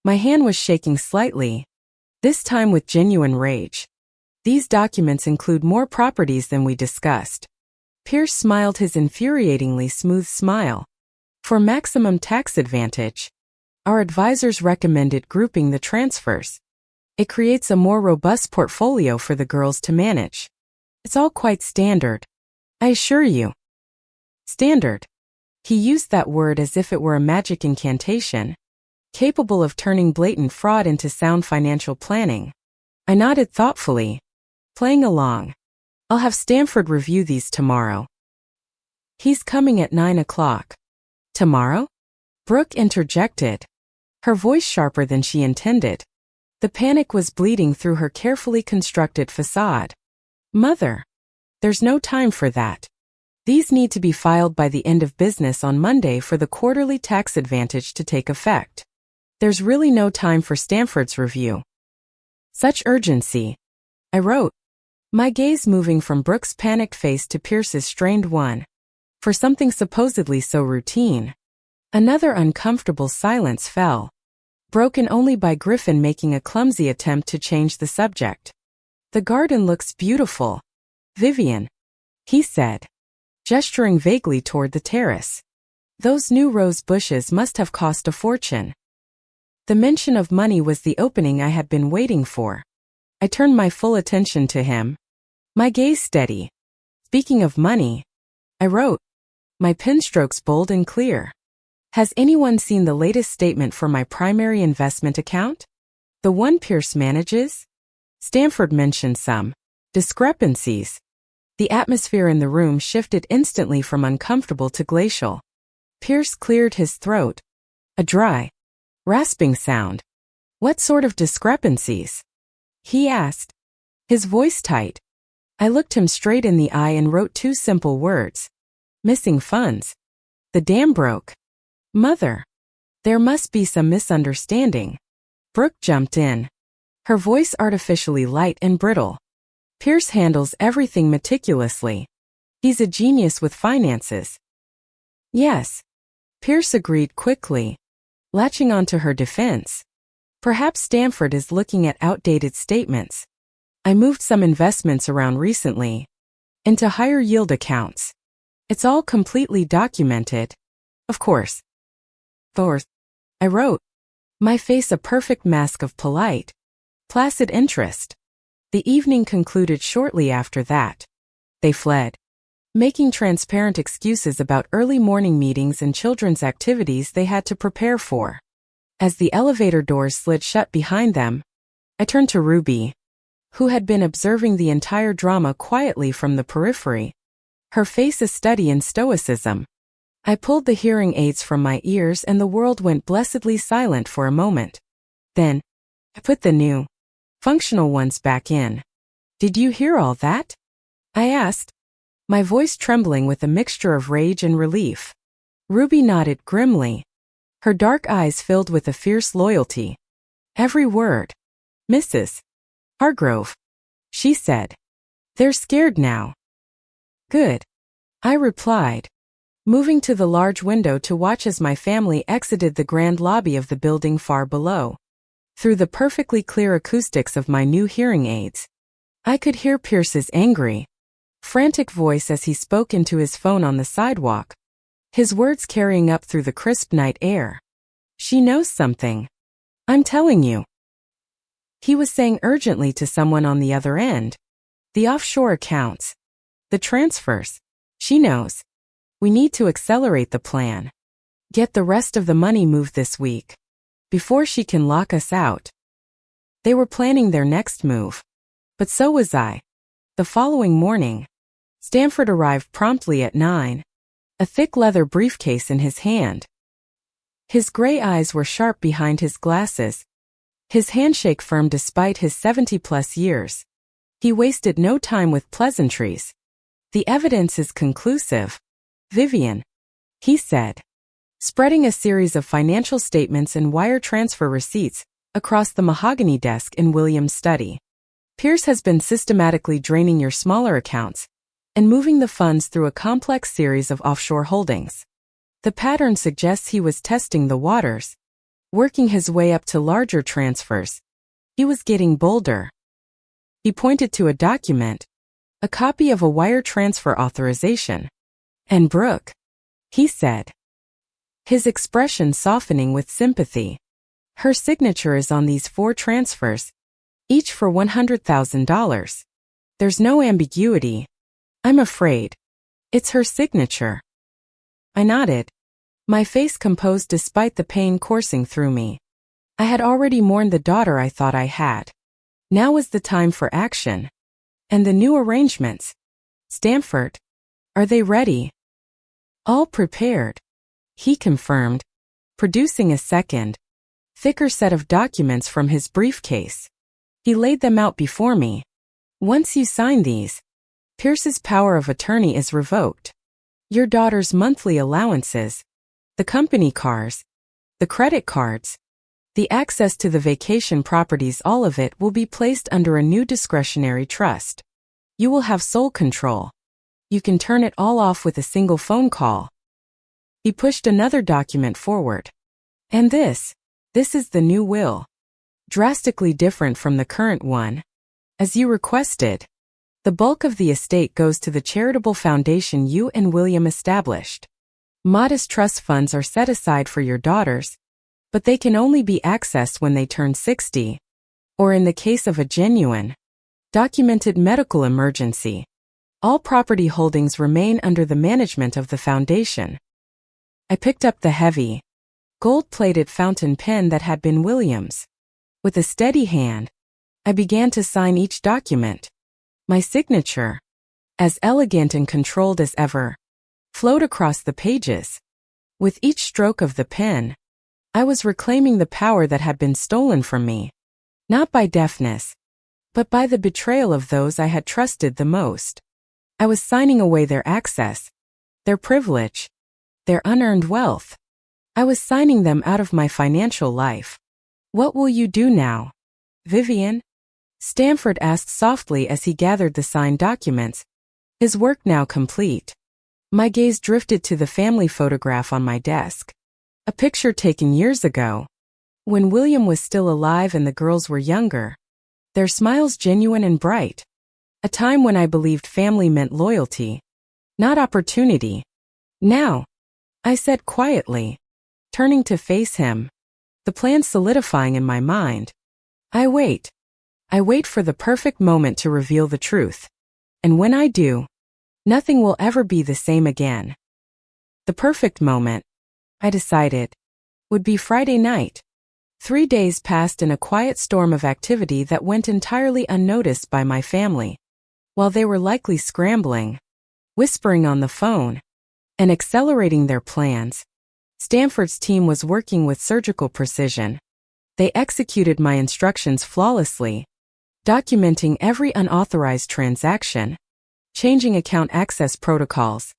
Speaker 1: My hand was shaking slightly, this time with genuine rage. These documents include more properties than we discussed. Pierce smiled his infuriatingly smooth smile. For maximum tax advantage, our advisors recommended grouping the transfers. It creates a more robust portfolio for the girls to manage. It's all quite standard, I assure you. Standard. He used that word as if it were a magic incantation, capable of turning blatant fraud into sound financial planning. I nodded thoughtfully, playing along. "I'll have Stanford review these tomorrow." "He's coming at 9 o'clock. "Tomorrow?" Brooke interjected, her voice sharper than she intended. The panic was bleeding through her carefully constructed facade. "Mother, there's no time for that. These need to be filed by the end of business on Monday for the quarterly tax advantage to take effect. There's really no time for Stanford's review." "Such urgency," I wrote, my gaze moving from Brooke's panicked face to Pierce's strained one. For something supposedly so routine. Another uncomfortable silence fell, broken only by Griffin making a clumsy attempt to change the subject. "The garden looks beautiful, Vivian," he said, gesturing vaguely toward the terrace. "Those new rose bushes must have cost a fortune." The mention of money was the opening I had been waiting for. I turned my full attention to him, my gaze steady. "Speaking of money," I wrote, my pen strokes bold and clear. "Has anyone seen the latest statement for my primary investment account? The one Pierce manages?" Stanford mentioned some discrepancies. The atmosphere in the room shifted instantly from uncomfortable to glacial. Pierce cleared his throat, a dry, rasping sound. "What sort of discrepancies?" he asked, his voice tight. I looked him straight in the eye and wrote 2 simple words. "Missing funds. The dam broke." "Mother, there must be some misunderstanding." Brooke jumped in, her voice artificially light and brittle. Pierce handles everything meticulously. He's a genius with finances. Yes. Pierce agreed quickly, latching onto her defense. Perhaps Stanford is looking at outdated statements. I moved some investments around recently, into higher yield accounts. It's all completely documented. Of course. Fourth, I wrote, my face a perfect mask of polite, placid interest. The evening concluded shortly after that. They fled, making transparent excuses about early morning meetings and children's activities they had to prepare for. As the elevator doors slid shut behind them, I turned to Ruby, who had been observing the entire drama quietly from the periphery, her face a study in stoicism. I pulled the hearing aids from my ears and the world went blessedly silent for a moment. Then, I put the new, functional ones back in. Did you hear all that? I asked, my voice trembling with a mixture of rage and relief. Ruby nodded grimly, her dark eyes filled with a fierce loyalty. Every word. Mrs. Hargrove, she said. They're scared now. Good. I replied, moving to the large window to watch as my family exited the grand lobby of the building far below. Through the perfectly clear acoustics of my new hearing aids, I could hear Pierce's angry, frantic voice as he spoke into his phone on the sidewalk, his words carrying up through the crisp night air. She knows something. I'm telling you. He was saying urgently to someone on the other end. The offshore accounts. The transfers. She knows. We need to accelerate the plan. Get the rest of the money moved this week, before she can lock us out. They were planning their next move. But so was I. The following morning, Stanford arrived promptly at 9, a thick leather briefcase in his hand. His gray eyes were sharp behind his glasses, his handshake firm despite his 70-plus years. He wasted no time with pleasantries. The evidence is conclusive, Vivian, he said, spreading a series of financial statements and wire transfer receipts across the mahogany desk in William's study. Pierce has been systematically draining your smaller accounts and moving the funds through a complex series of offshore holdings. The pattern suggests he was testing the waters, working his way up to larger transfers. He was getting bolder. He pointed to a document, a copy of a wire transfer authorization. And Brooke, he said, his expression softening with sympathy. Her signature is on these 4 transfers, each for $100,000. There's no ambiguity. I'm afraid. It's her signature. I nodded, my face composed despite the pain coursing through me. I had already mourned the daughter I thought I had. Now was the time for action. And the new arrangements. Stanford, are they ready? All prepared, he confirmed, producing a second, thicker set of documents from his briefcase. He laid them out before me. Once you sign these, Pierce's power of attorney is revoked. Your daughter's monthly allowances, the company cars, the credit cards, the access to the vacation properties, all of it will be placed under a new discretionary trust. You will have sole control. You can turn it all off with a single phone call. He pushed another document forward. And this is the new will. Drastically different from the current one. As you requested, the bulk of the estate goes to the charitable foundation you and William established. Modest trust funds are set aside for your daughters, but they can only be accessed when they turn 60, or in the case of a genuine, documented medical emergency. All property holdings remain under the management of the foundation. I picked up the heavy, gold-plated fountain pen that had been William's. With a steady hand, I began to sign each document. My signature, as elegant and controlled as ever, flowed across the pages. With each stroke of the pen, I was reclaiming the power that had been stolen from me, not by deafness, but by the betrayal of those I had trusted the most. I was signing away their access, their privilege, their unearned wealth. I was signing them out of my financial life. What will you do now, Vivian? Stanford asked softly as he gathered the signed documents, his work now complete. My gaze drifted to the family photograph on my desk. A picture taken years ago, when William was still alive and the girls were younger. Their smiles genuine and bright. A time when I believed family meant loyalty, not opportunity. Now, I said quietly, turning to face him, the plan solidifying in my mind. I wait. I wait for the perfect moment to reveal the truth. And when I do, nothing will ever be the same again. The perfect moment, I decided, would be Friday night. 3 days passed in a quiet storm of activity that went entirely unnoticed by my family. While they were likely scrambling, whispering on the phone, and accelerating their plans, Stanford's team was working with surgical precision. They executed my instructions flawlessly, documenting every unauthorized transaction, changing account access protocols,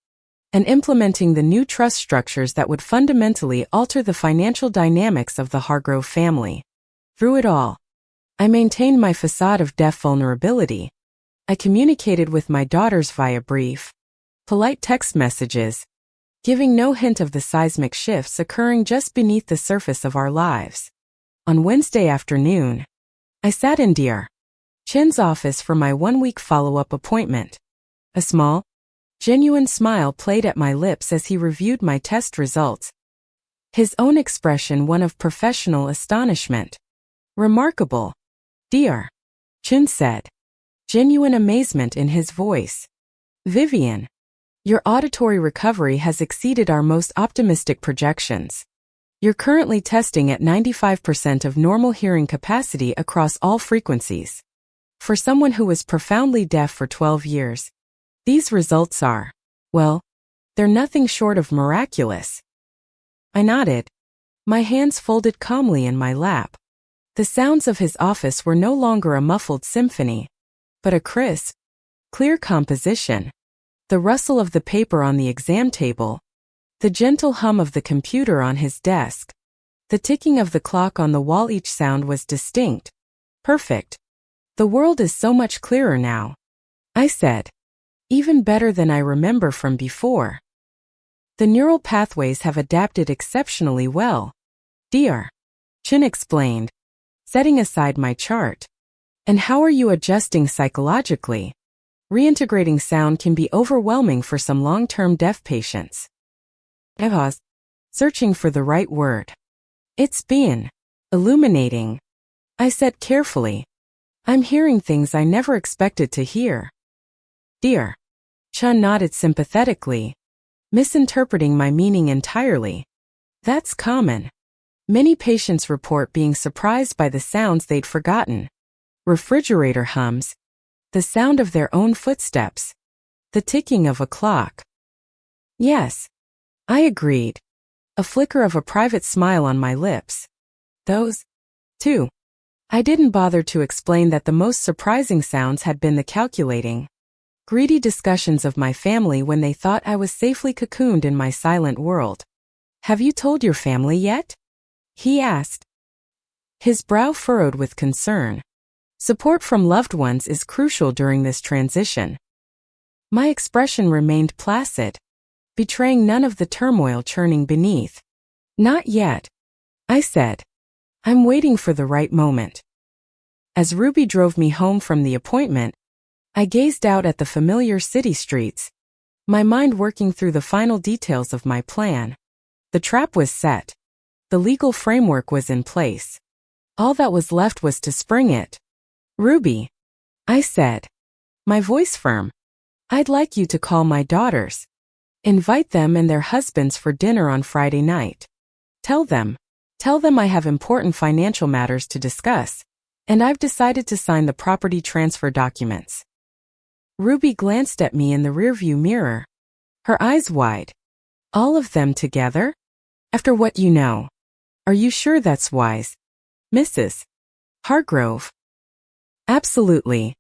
Speaker 1: and implementing the new trust structures that would fundamentally alter the financial dynamics of the Hargrove family. Through it all, I maintained my facade of deaf vulnerability. I communicated with my daughters via brief, polite text messages, giving no hint of the seismic shifts occurring just beneath the surface of our lives. On Wednesday afternoon, I sat in Dr. Chin's office for my one-week follow-up appointment. A small, genuine smile played at my lips as he reviewed my test results. His own expression one of professional astonishment. Remarkable, Dr. Chin said, genuine amazement in his voice. Vivian, your auditory recovery has exceeded our most optimistic projections. You're currently testing at 95% of normal hearing capacity across all frequencies. For someone who was profoundly deaf for 12 years, these results are, well, they're nothing short of miraculous. I nodded, my hands folded calmly in my lap. The sounds of his office were no longer a muffled symphony, but a crisp, clear composition. The rustle of the paper on the exam table, the gentle hum of the computer on his desk, the ticking of the clock on the wall, each sound was distinct, perfect. The world is so much clearer now, I said. Even better than I remember from before. The neural pathways have adapted exceptionally well, Dr. Chin explained, setting aside my chart. And how are you adjusting psychologically? Reintegrating sound can be overwhelming for some long-term deaf patients. I paused, searching for the right word. It's been illuminating, I said carefully. I'm hearing things I never expected to hear. Dr. Chin nodded sympathetically, misinterpreting my meaning entirely. That's common. Many patients report being surprised by the sounds they'd forgotten. Refrigerator hums, the sound of their own footsteps, the ticking of a clock. Yes, I agreed, a flicker of a private smile on my lips. Those, too. I didn't bother to explain that the most surprising sounds had been the calculating, greedy discussions of my family when they thought I was safely cocooned in my silent world. Have you told your family yet? He asked, his brow furrowed with concern. Support from loved ones is crucial during this transition. My expression remained placid, betraying none of the turmoil churning beneath. Not yet, I said. I'm waiting for the right moment. As Ruby drove me home from the appointment, I gazed out at the familiar city streets, my mind working through the final details of my plan. The trap was set. The legal framework was in place. All that was left was to spring it. Ruby, I said, my voice firm, I'd like you to call my daughters. Invite them and their husbands for dinner on Friday night. Tell them I have important financial matters to discuss, and I've decided to sign the property transfer documents. Ruby glanced at me in the rearview mirror, her eyes wide. All of them together? After what you know. Are you sure that's wise, Mrs. Hargrove? Absolutely,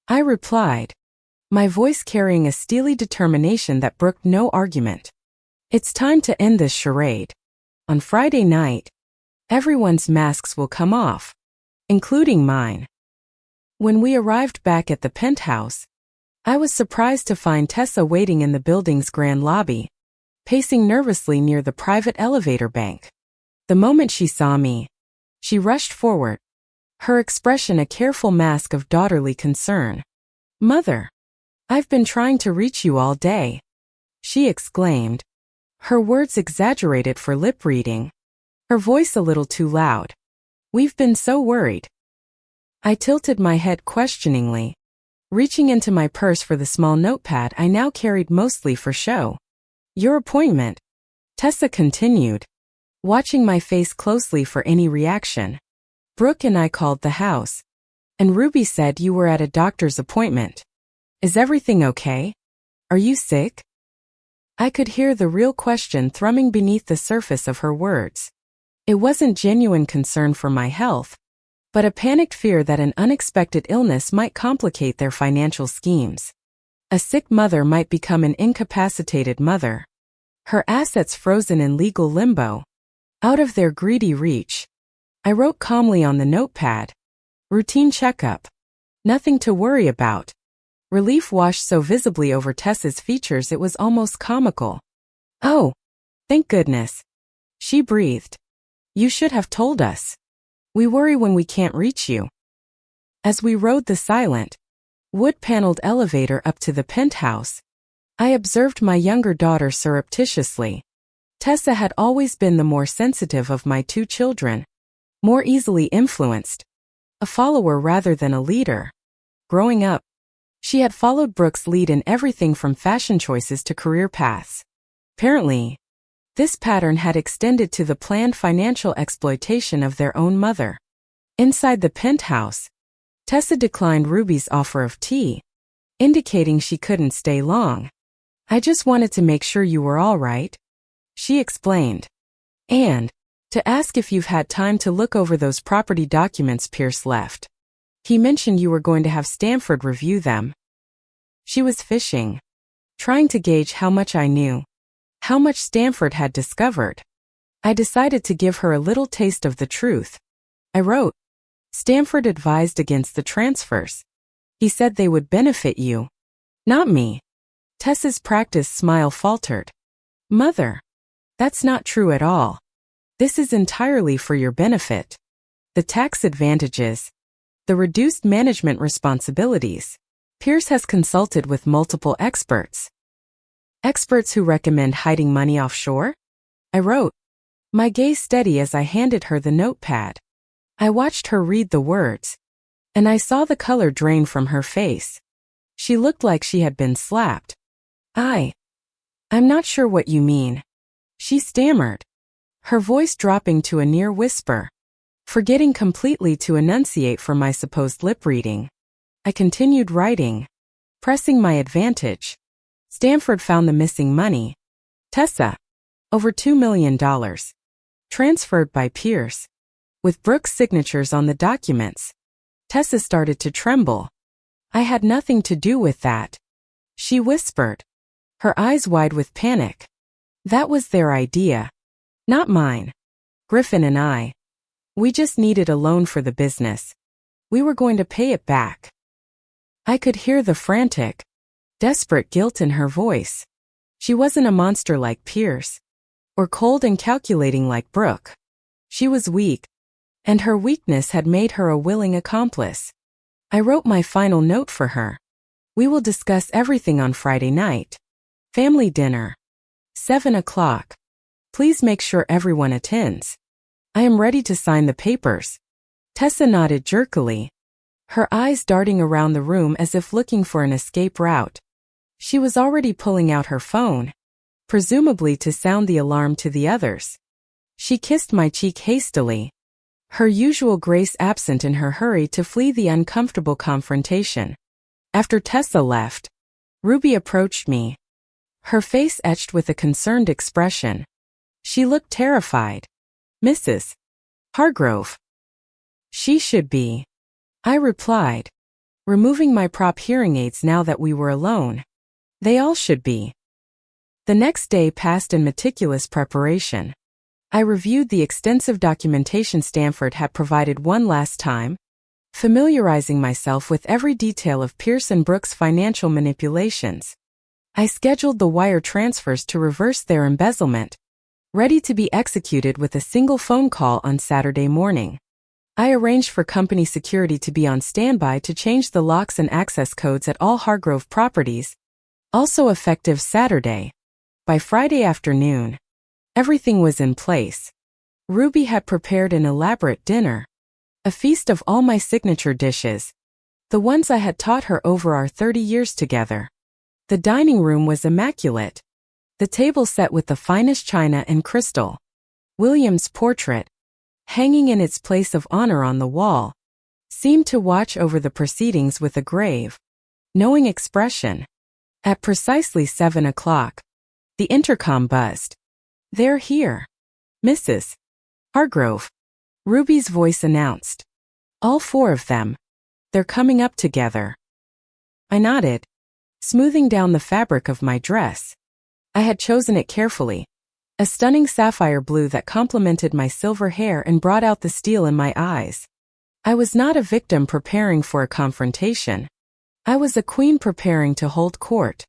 Speaker 1: I replied, my voice carrying a steely determination that brooked no argument. It's time to end this charade. On Friday night, Everyone's masks will come off, including mine. When we arrived back at the penthouse, I was surprised to find Tessa waiting in the building's grand lobby, pacing nervously near the private elevator bank. The moment she saw me, she rushed forward, her expression a careful mask of daughterly concern. "Mother, I've been trying to reach you all day," she exclaimed, her words exaggerated for lip reading, her voice a little too loud. "We've been so worried." I tilted my head questioningly, reaching into my purse for the small notepad I now carried mostly for show. "Your appointment," Tessa continued, watching my face closely for any reaction. "Brooke and I called the house, and Ruby said you were at a doctor's appointment. Is everything okay? Are you sick?" I could hear the real question thrumming beneath the surface of her words. It wasn't genuine concern for my health, but a panicked fear that an unexpected illness might complicate their financial schemes. A sick mother might become an incapacitated mother, her assets frozen in legal limbo, out of their greedy reach. I wrote calmly on the notepad, "Routine checkup. Nothing to worry about." Relief washed so visibly over Tessa's features it was almost comical. "Oh, thank goodness," she breathed. "You should have told us. We worry when we can't reach you." As we rode the silent, wood-paneled elevator up to the penthouse, I observed my younger daughter surreptitiously. Tessa had always been the more sensitive of my two children, more easily influenced, a follower rather than a leader. Growing up, she had followed Brooke's lead in everything from fashion choices to career paths. Apparently, this pattern had extended to the planned financial exploitation of their own mother. Inside the penthouse, Tessa declined Ruby's offer of tea, indicating she couldn't stay long. "I just wanted to make sure you were all right," she explained. "And to ask if you've had time to look over those property documents Pierce left. He mentioned you were going to have Stanford review them." She was fishing, trying to gauge how much I knew, how much Stanford had discovered. I decided to give her a little taste of the truth. I wrote, "Stanford advised against the transfers. He said they would benefit you, not me." Tessa's practiced smile faltered. "Mother, that's not true at all. This is entirely for your benefit. The tax advantages, the reduced management responsibilities. Pierce has consulted with multiple experts. Experts who recommend hiding money offshore?" I wrote, my gaze steady as I handed her the notepad. I watched her read the words, and I saw the color drain from her face. She looked like she had been slapped. I'm not sure what you mean," she stammered, her voice dropping to a near whisper, forgetting completely to enunciate for my supposed lip reading. I continued writing, pressing my advantage. "Stanford found the missing money. Tessa, over $2 million. Transferred by Pierce, with Brooke's signatures on the documents." Tessa started to tremble. "I had nothing to do with that," she whispered, her eyes wide with panic. "That was their idea, not mine. Griffin and I. We just needed a loan for the business. We were going to pay it back." I could hear the frantic, desperate guilt in her voice. She wasn't a monster like Pierce, or cold and calculating like Brooke. She was weak, and her weakness had made her a willing accomplice. I wrote my final note for her. "We will discuss everything on Friday night. Family dinner. 7 o'clock. Please make sure everyone attends. I am ready to sign the papers." Tessa nodded jerkily, her eyes darting around the room as if looking for an escape route. She was already pulling out her phone, presumably to sound the alarm to the others. She kissed my cheek hastily, her usual grace absent in her hurry to flee the uncomfortable confrontation. After Tessa left, Ruby approached me, her face etched with a concerned expression. She looked terrified. "Mrs. Hargrove." "She should be," I replied, removing my prop hearing aids now that we were alone. "They all should be." The next day passed in meticulous preparation. I reviewed the extensive documentation Stanford had provided one last time, familiarizing myself with every detail of Pierce and Brooks' financial manipulations. I scheduled the wire transfers to reverse their embezzlement, ready to be executed with a single phone call on Saturday morning. I arranged for company security to be on standby to change the locks and access codes at all Hargrove properties, also effective Saturday. By Friday afternoon, everything was in place. Ruby had prepared an elaborate dinner, a feast of all my signature dishes, the ones I had taught her over our 30 years together. The dining room was immaculate, the table set with the finest china and crystal. William's portrait, hanging in its place of honor on the wall, seemed to watch over the proceedings with a grave, knowing expression. At precisely 7 o'clock, the intercom buzzed. "They're here, Mrs. Hargrove," Ruby's voice announced. "All 4 of them. They're coming up together." I nodded, smoothing down the fabric of my dress. I had chosen it carefully, a stunning sapphire blue that complemented my silver hair and brought out the steel in my eyes. I was not a victim preparing for a confrontation. I was a queen preparing to hold court.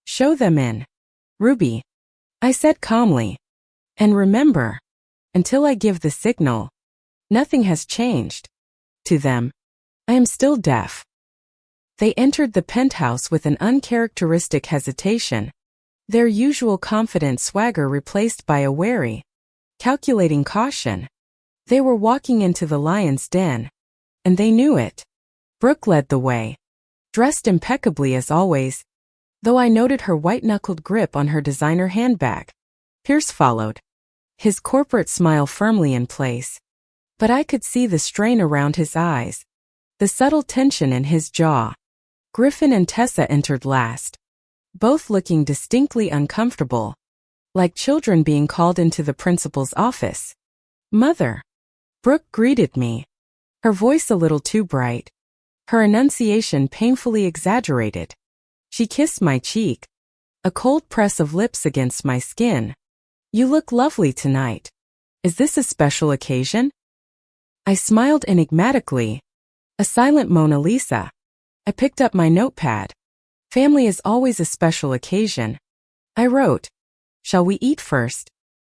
Speaker 1: "Show them in, Ruby," I said calmly. "And remember, until I give the signal, nothing has changed. To them, I am still deaf." They entered the penthouse with an uncharacteristic hesitation, their usual confident swagger replaced by a wary, calculating caution. They were walking into the lion's den, and they knew it. Brooke led the way, dressed impeccably as always, though I noted her white-knuckled grip on her designer handbag. Pierce followed, his corporate smile firmly in place, but I could see the strain around his eyes, the subtle tension in his jaw. Griffin and Tessa entered last, both looking distinctly uncomfortable, like children being called into the principal's office. "Mother," Brooke greeted me, her voice a little too bright, her enunciation painfully exaggerated. She kissed my cheek, a cold press of lips against my skin. "You look lovely tonight. Is this a special occasion?" I smiled enigmatically, a silent Mona Lisa. I picked up my notepad. "Family is always a special occasion," I wrote. "Shall we eat first?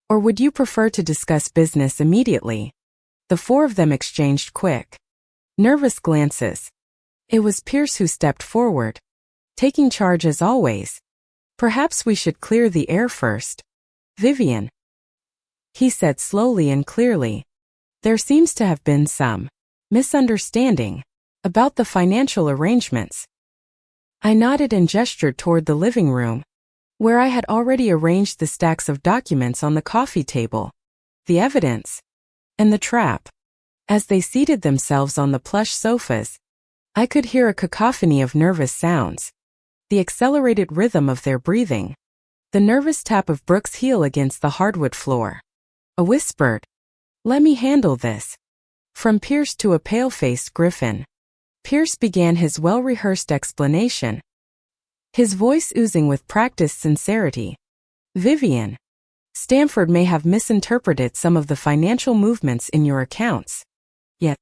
Speaker 1: Or would you prefer to discuss business immediately?" The 4 of them exchanged quick, nervous glances. It was Pierce who stepped forward, taking charge as always. "Perhaps we should clear the air first, Vivian," he said slowly and clearly. "There seems to have been some misunderstanding about the financial arrangements." I nodded and gestured toward the living room, where I had already arranged the stacks of documents on the coffee table, the evidence, and the trap. As they seated themselves on the plush sofas, I could hear a cacophony of nervous sounds, the accelerated rhythm of their breathing, the nervous tap of Brooke's heel against the hardwood floor. A whispered, "Let me handle this," from Pierce to a pale-faced Griffin. Pierce began his well-rehearsed explanation, his voice oozing with practiced sincerity. "Vivian, Stanford may have misinterpreted some of the financial movements in your accounts. Yet,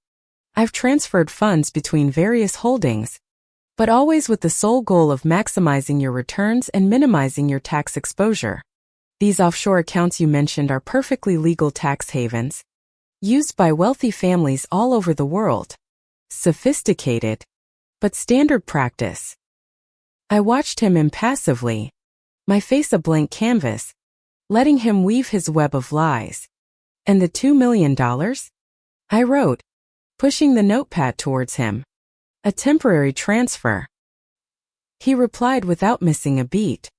Speaker 1: I've transferred funds between various holdings, but always with the sole goal of maximizing your returns and minimizing your tax exposure. These offshore accounts you mentioned are perfectly legal tax havens, used by wealthy families all over the world. Sophisticated, but standard practice." I watched him impassively, my face a blank canvas, letting him weave his web of lies. "And the $2 million? I wrote, pushing the notepad towards him. "A temporary transfer." He replied without missing a beat.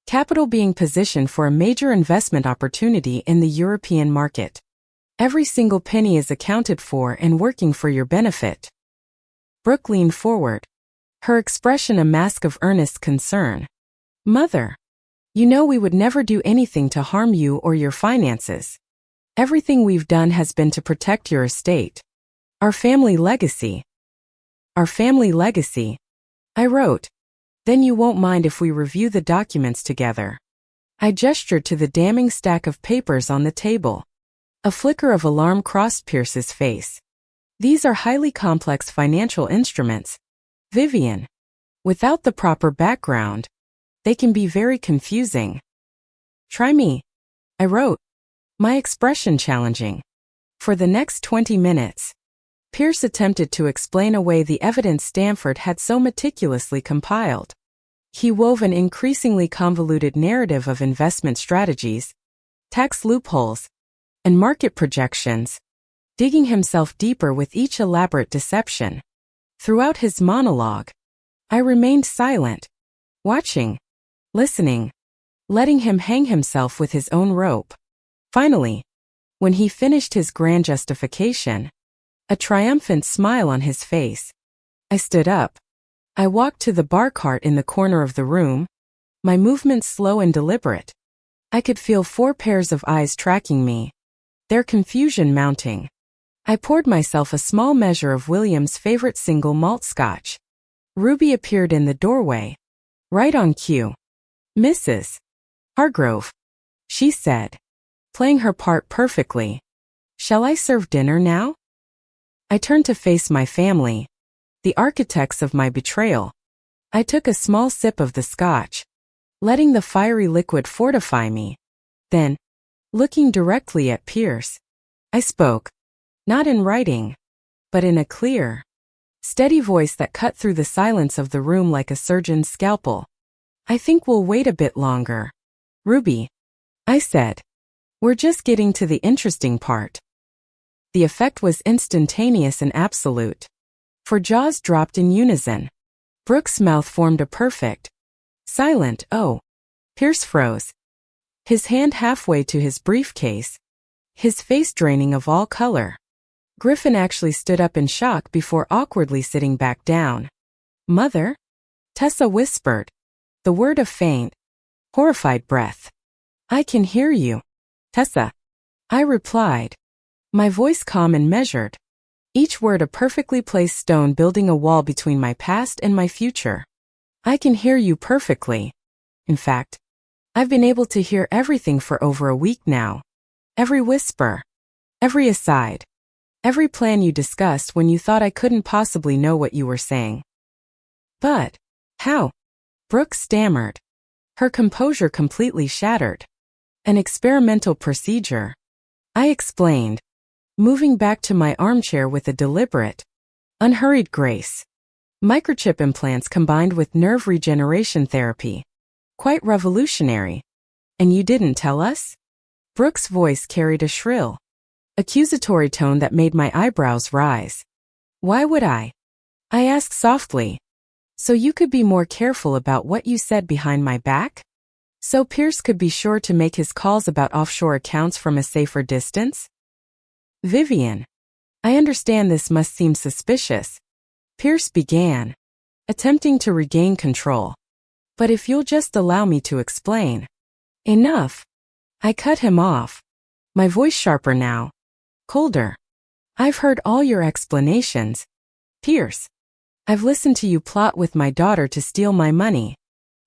Speaker 1: "Capital being positioned for a major investment opportunity in the European market. Every single penny is accounted for and working for your benefit." Brooke leaned forward, her expression a mask of earnest concern. "Mother, you know we would never do anything to harm you or your finances. Everything we've done has been to protect your estate. Our family legacy." "Our family legacy," I wrote. "Then you won't mind if we review the documents together." I gestured to the damning stack of papers on the table. A flicker of alarm crossed Pierce's face. These are highly complex financial instruments, Vivian. Without the proper background, they can be very confusing. Try me, I wrote, my expression challenging. For the next 20 minutes, Pierce attempted to explain away the evidence Stanford had so meticulously compiled. He wove an increasingly convoluted narrative of investment strategies, tax loopholes, and market projections, digging himself deeper with each elaborate deception. Throughout his monologue, I remained silent, watching, listening, letting him hang himself with his own rope. Finally, when he finished his grand justification, a triumphant smile on his face, I stood up. I walked to the bar cart in the corner of the room, my movements slow and deliberate. I could feel 4 pairs of eyes tracking me, their confusion mounting. I poured myself a small measure of William's favorite single malt scotch. Ruby appeared in the doorway, right on cue. "Mrs. Hargrove," she said, playing her part perfectly. "Shall I serve dinner now?" I turned to face my family, the architects of my betrayal. I took a small sip of the scotch, letting the fiery liquid fortify me. Then, looking directly at Pierce, I spoke, not in writing, but in a clear, steady voice that cut through the silence of the room like a surgeon's scalpel. "I think we'll wait a bit longer, Ruby," I said. "We're just getting to the interesting part." The effect was instantaneous and absolute. For jaws dropped in unison. Brooke's mouth formed a perfect, silent O. Pierce froze, his hand halfway to his briefcase, his face draining of all color. Griffin actually stood up in shock before awkwardly sitting back down. "Mother?" Tessa whispered, the word a faint, horrified breath. "I can hear you, Tessa," I replied, my voice calm and measured, each word a perfectly placed stone building a wall between my past and my future. "I can hear you perfectly. In fact, I've been able to hear everything for over a week now. Every whisper, every aside, every plan you discussed when you thought I couldn't possibly know what you were saying." "But how?" Brooke stammered, her composure completely shattered. "An experimental procedure," I explained, moving back to my armchair with a deliberate, unhurried grace. "Microchip implants combined with nerve regeneration therapy. Quite revolutionary. And you didn't tell us?" Brooke's voice carried a shrill, accusatory tone that made my eyebrows rise. "Why would I?" I asked softly. "So you could be more careful about what you said behind my back? So Pierce could be sure to make his calls about offshore accounts from a safer distance?" "Vivian, I understand this must seem suspicious," Pierce began, attempting to regain control. "But if you'll just allow me to explain." "Enough." I cut him off, my voice sharper now, colder. "I've heard all your explanations, Pierce. I've listened to you plot with my daughter to steal my money.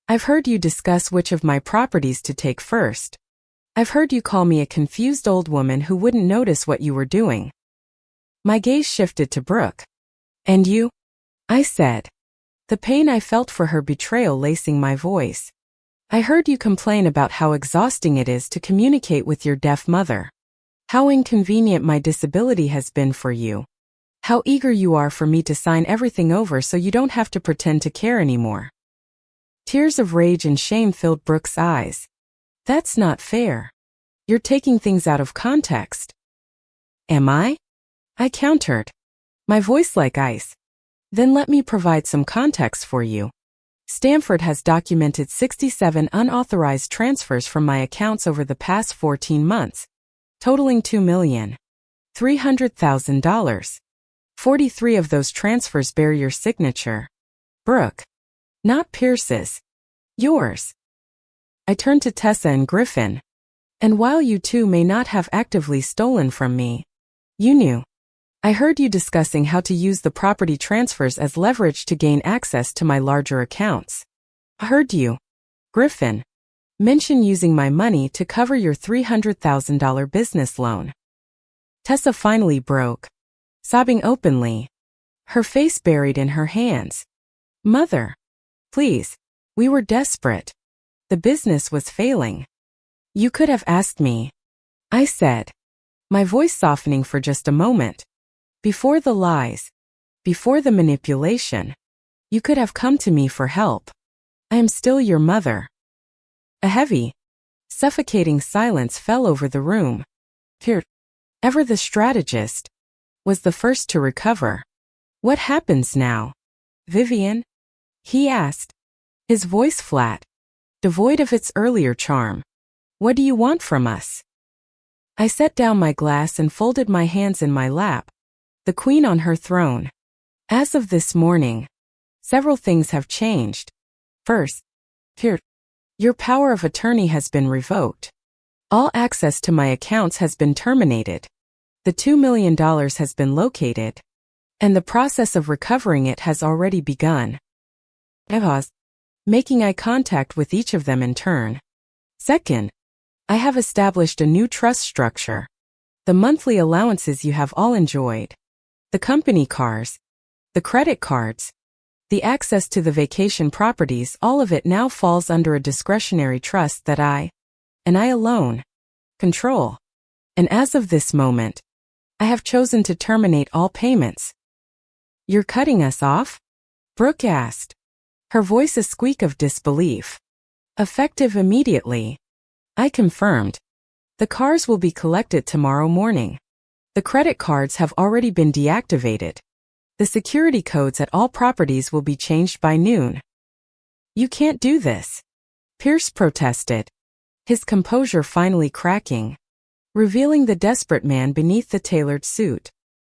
Speaker 1: I've heard you discuss which of my properties to take first. I've heard you call me a confused old woman who wouldn't notice what you were doing." My gaze shifted to Brooke. "And you?" I said, the pain I felt for her betrayal lacing my voice. "I heard you complain about how exhausting it is to communicate with your deaf mother. How inconvenient my disability has been for you. How eager you are for me to sign everything over so you don't have to pretend to care anymore." Tears of rage and shame filled Brooke's eyes. "That's not fair. You're taking things out of context." "Am I?" I countered, my voice like ice. "Then let me provide some context for you. Stanford has documented 67 unauthorized transfers from my accounts over the past 14 months, totaling $2,300,000. 43 of those transfers bear your signature, Brooke. Not Pierce's. Yours." I turned to Tessa and Griffin. "And while you two may not have actively stolen from me, you knew. I heard you discussing how to use the property transfers as leverage to gain access to my larger accounts. I heard you, Griffin, mention using my money to cover your $300,000 business loan. Tessa finally broke, sobbing openly, her face buried in her hands. Mother, please, we were desperate. The business was failing. You could have asked me, I said, my voice softening for just a moment. Before the lies, before the manipulation, you could have come to me for help. I am still your mother. A heavy, suffocating silence fell over the room. Here, ever the strategist, was the first to recover. What happens now, Vivian? He asked, his voice flat, devoid of its earlier charm. What do you want from us? I set down my glass and folded my hands in my lap, the queen on her throne. As of this morning, several things have changed. First, here, your power of attorney has been revoked. All access to my accounts has been terminated. The $2 million has been located, and the process of recovering it has already begun. I paused, making eye contact with each of them in turn. Second, I have established a new trust structure. The monthly allowances you have all enjoyed, the company cars, the credit cards, the access to the vacation properties, all of it now falls under a discretionary trust that I, and I alone, control. And as of this moment, I have chosen to terminate all payments. You're cutting us off? Brooke asked, her voice a squeak of disbelief. Effective immediately. I confirmed. The cars will be collected tomorrow morning. The credit cards have already been deactivated. The security codes at all properties will be changed by noon. You can't do this, Pierce protested, his composure finally cracking, revealing the desperate man beneath the tailored suit.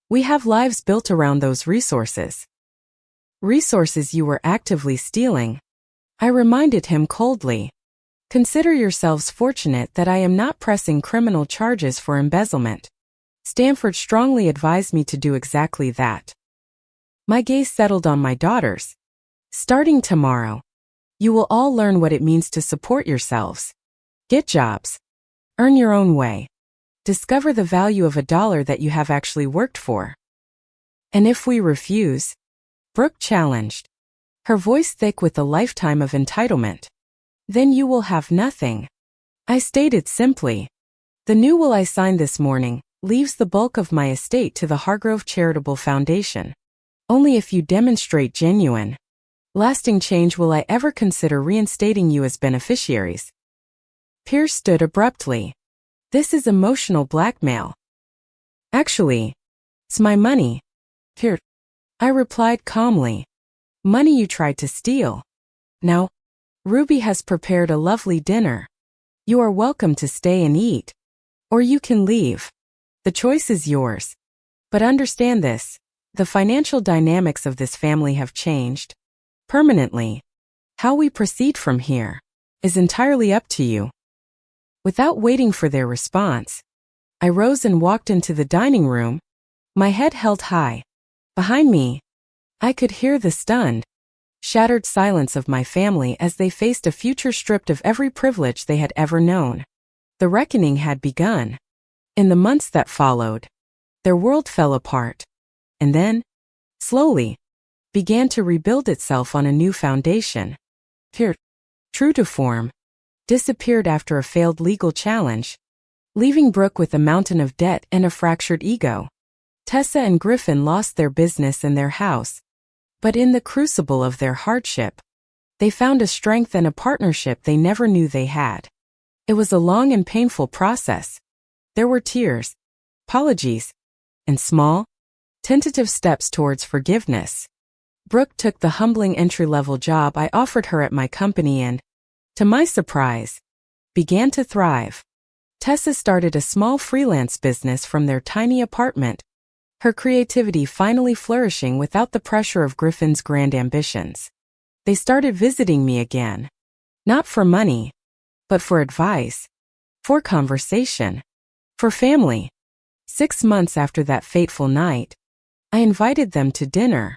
Speaker 1: We have lives built around those resources. Resources you were actively stealing. I reminded him coldly. Consider yourselves fortunate that I am not pressing criminal charges for embezzlement. Stanford strongly advised me to do exactly that. My gaze settled on my daughters. Starting tomorrow, you will all learn what it means to support yourselves. Get jobs. Earn your own way. Discover the value of a dollar that you have actually worked for. And if we refuse, Brooke challenged, her voice thick with a lifetime of entitlement, then you will have nothing. I stated simply, the new will I signed this morning leaves the bulk of my estate to the Hargrove Charitable Foundation. Only if you demonstrate genuine, lasting change will I ever consider reinstating you as beneficiaries. Pierce stood abruptly. This is emotional blackmail. Actually, it's my money. Here, I replied calmly. Money you tried to steal. Now, Ruby has prepared a lovely dinner. You are welcome to stay and eat. Or you can leave. The choice is yours. But understand this, the financial dynamics of this family have changed. Permanently. How we proceed from here is entirely up to you. Without waiting for their response, I rose and walked into the dining room, my head held high. Behind me, I could hear the stunned, shattered silence of my family as they faced a future stripped of every privilege they had ever known. The reckoning had begun. In the months that followed, their world fell apart, and then, slowly, began to rebuild itself on a new foundation. Here, true to form, disappeared after a failed legal challenge, leaving Brooke with a mountain of debt and a fractured ego. Tessa and Griffin lost their business and their house, but in the crucible of their hardship, they found a strength and a partnership they never knew they had. It was a long and painful process. There were tears, apologies, and small, tentative steps towards forgiveness. Brooke took the humbling entry-level job I offered her at my company and, to my surprise, began to thrive. Tessa started a small freelance business from their tiny apartment, her creativity finally flourishing without the pressure of Griffin's grand ambitions. They started visiting me again. Not for money, but for advice, for conversation, for family. 6 months after that fateful night, I invited them to dinner.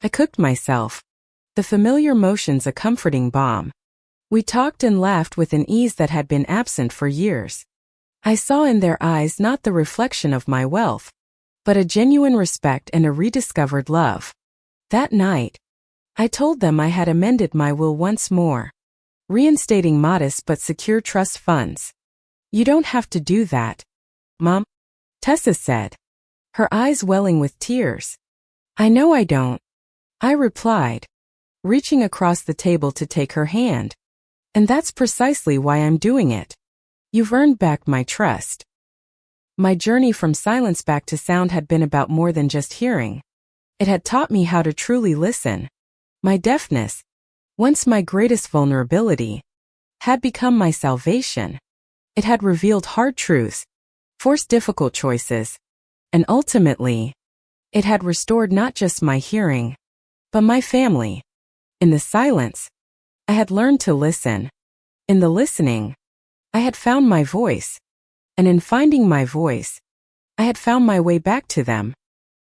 Speaker 1: I cooked myself, the familiar motions a comforting balm. We talked and laughed with an ease that had been absent for years. I saw in their eyes not the reflection of my wealth, but a genuine respect and a rediscovered love. That night, I told them I had amended my will once more, reinstating modest but secure trust funds. You don't have to do that, Mom, Tessa said, her eyes welling with tears. I know I don't, I replied, reaching across the table to take her hand. And that's precisely why I'm doing it. You've earned back my trust. My journey from silence back to sound had been about more than just hearing. It had taught me how to truly listen. My deafness, once my greatest vulnerability, had become my salvation. It had revealed hard truths, forced difficult choices, and ultimately, it had restored not just my hearing, but my family. In the silence, I had learned to listen. In the listening, I had found my voice. And in finding my voice, I had found my way back to them.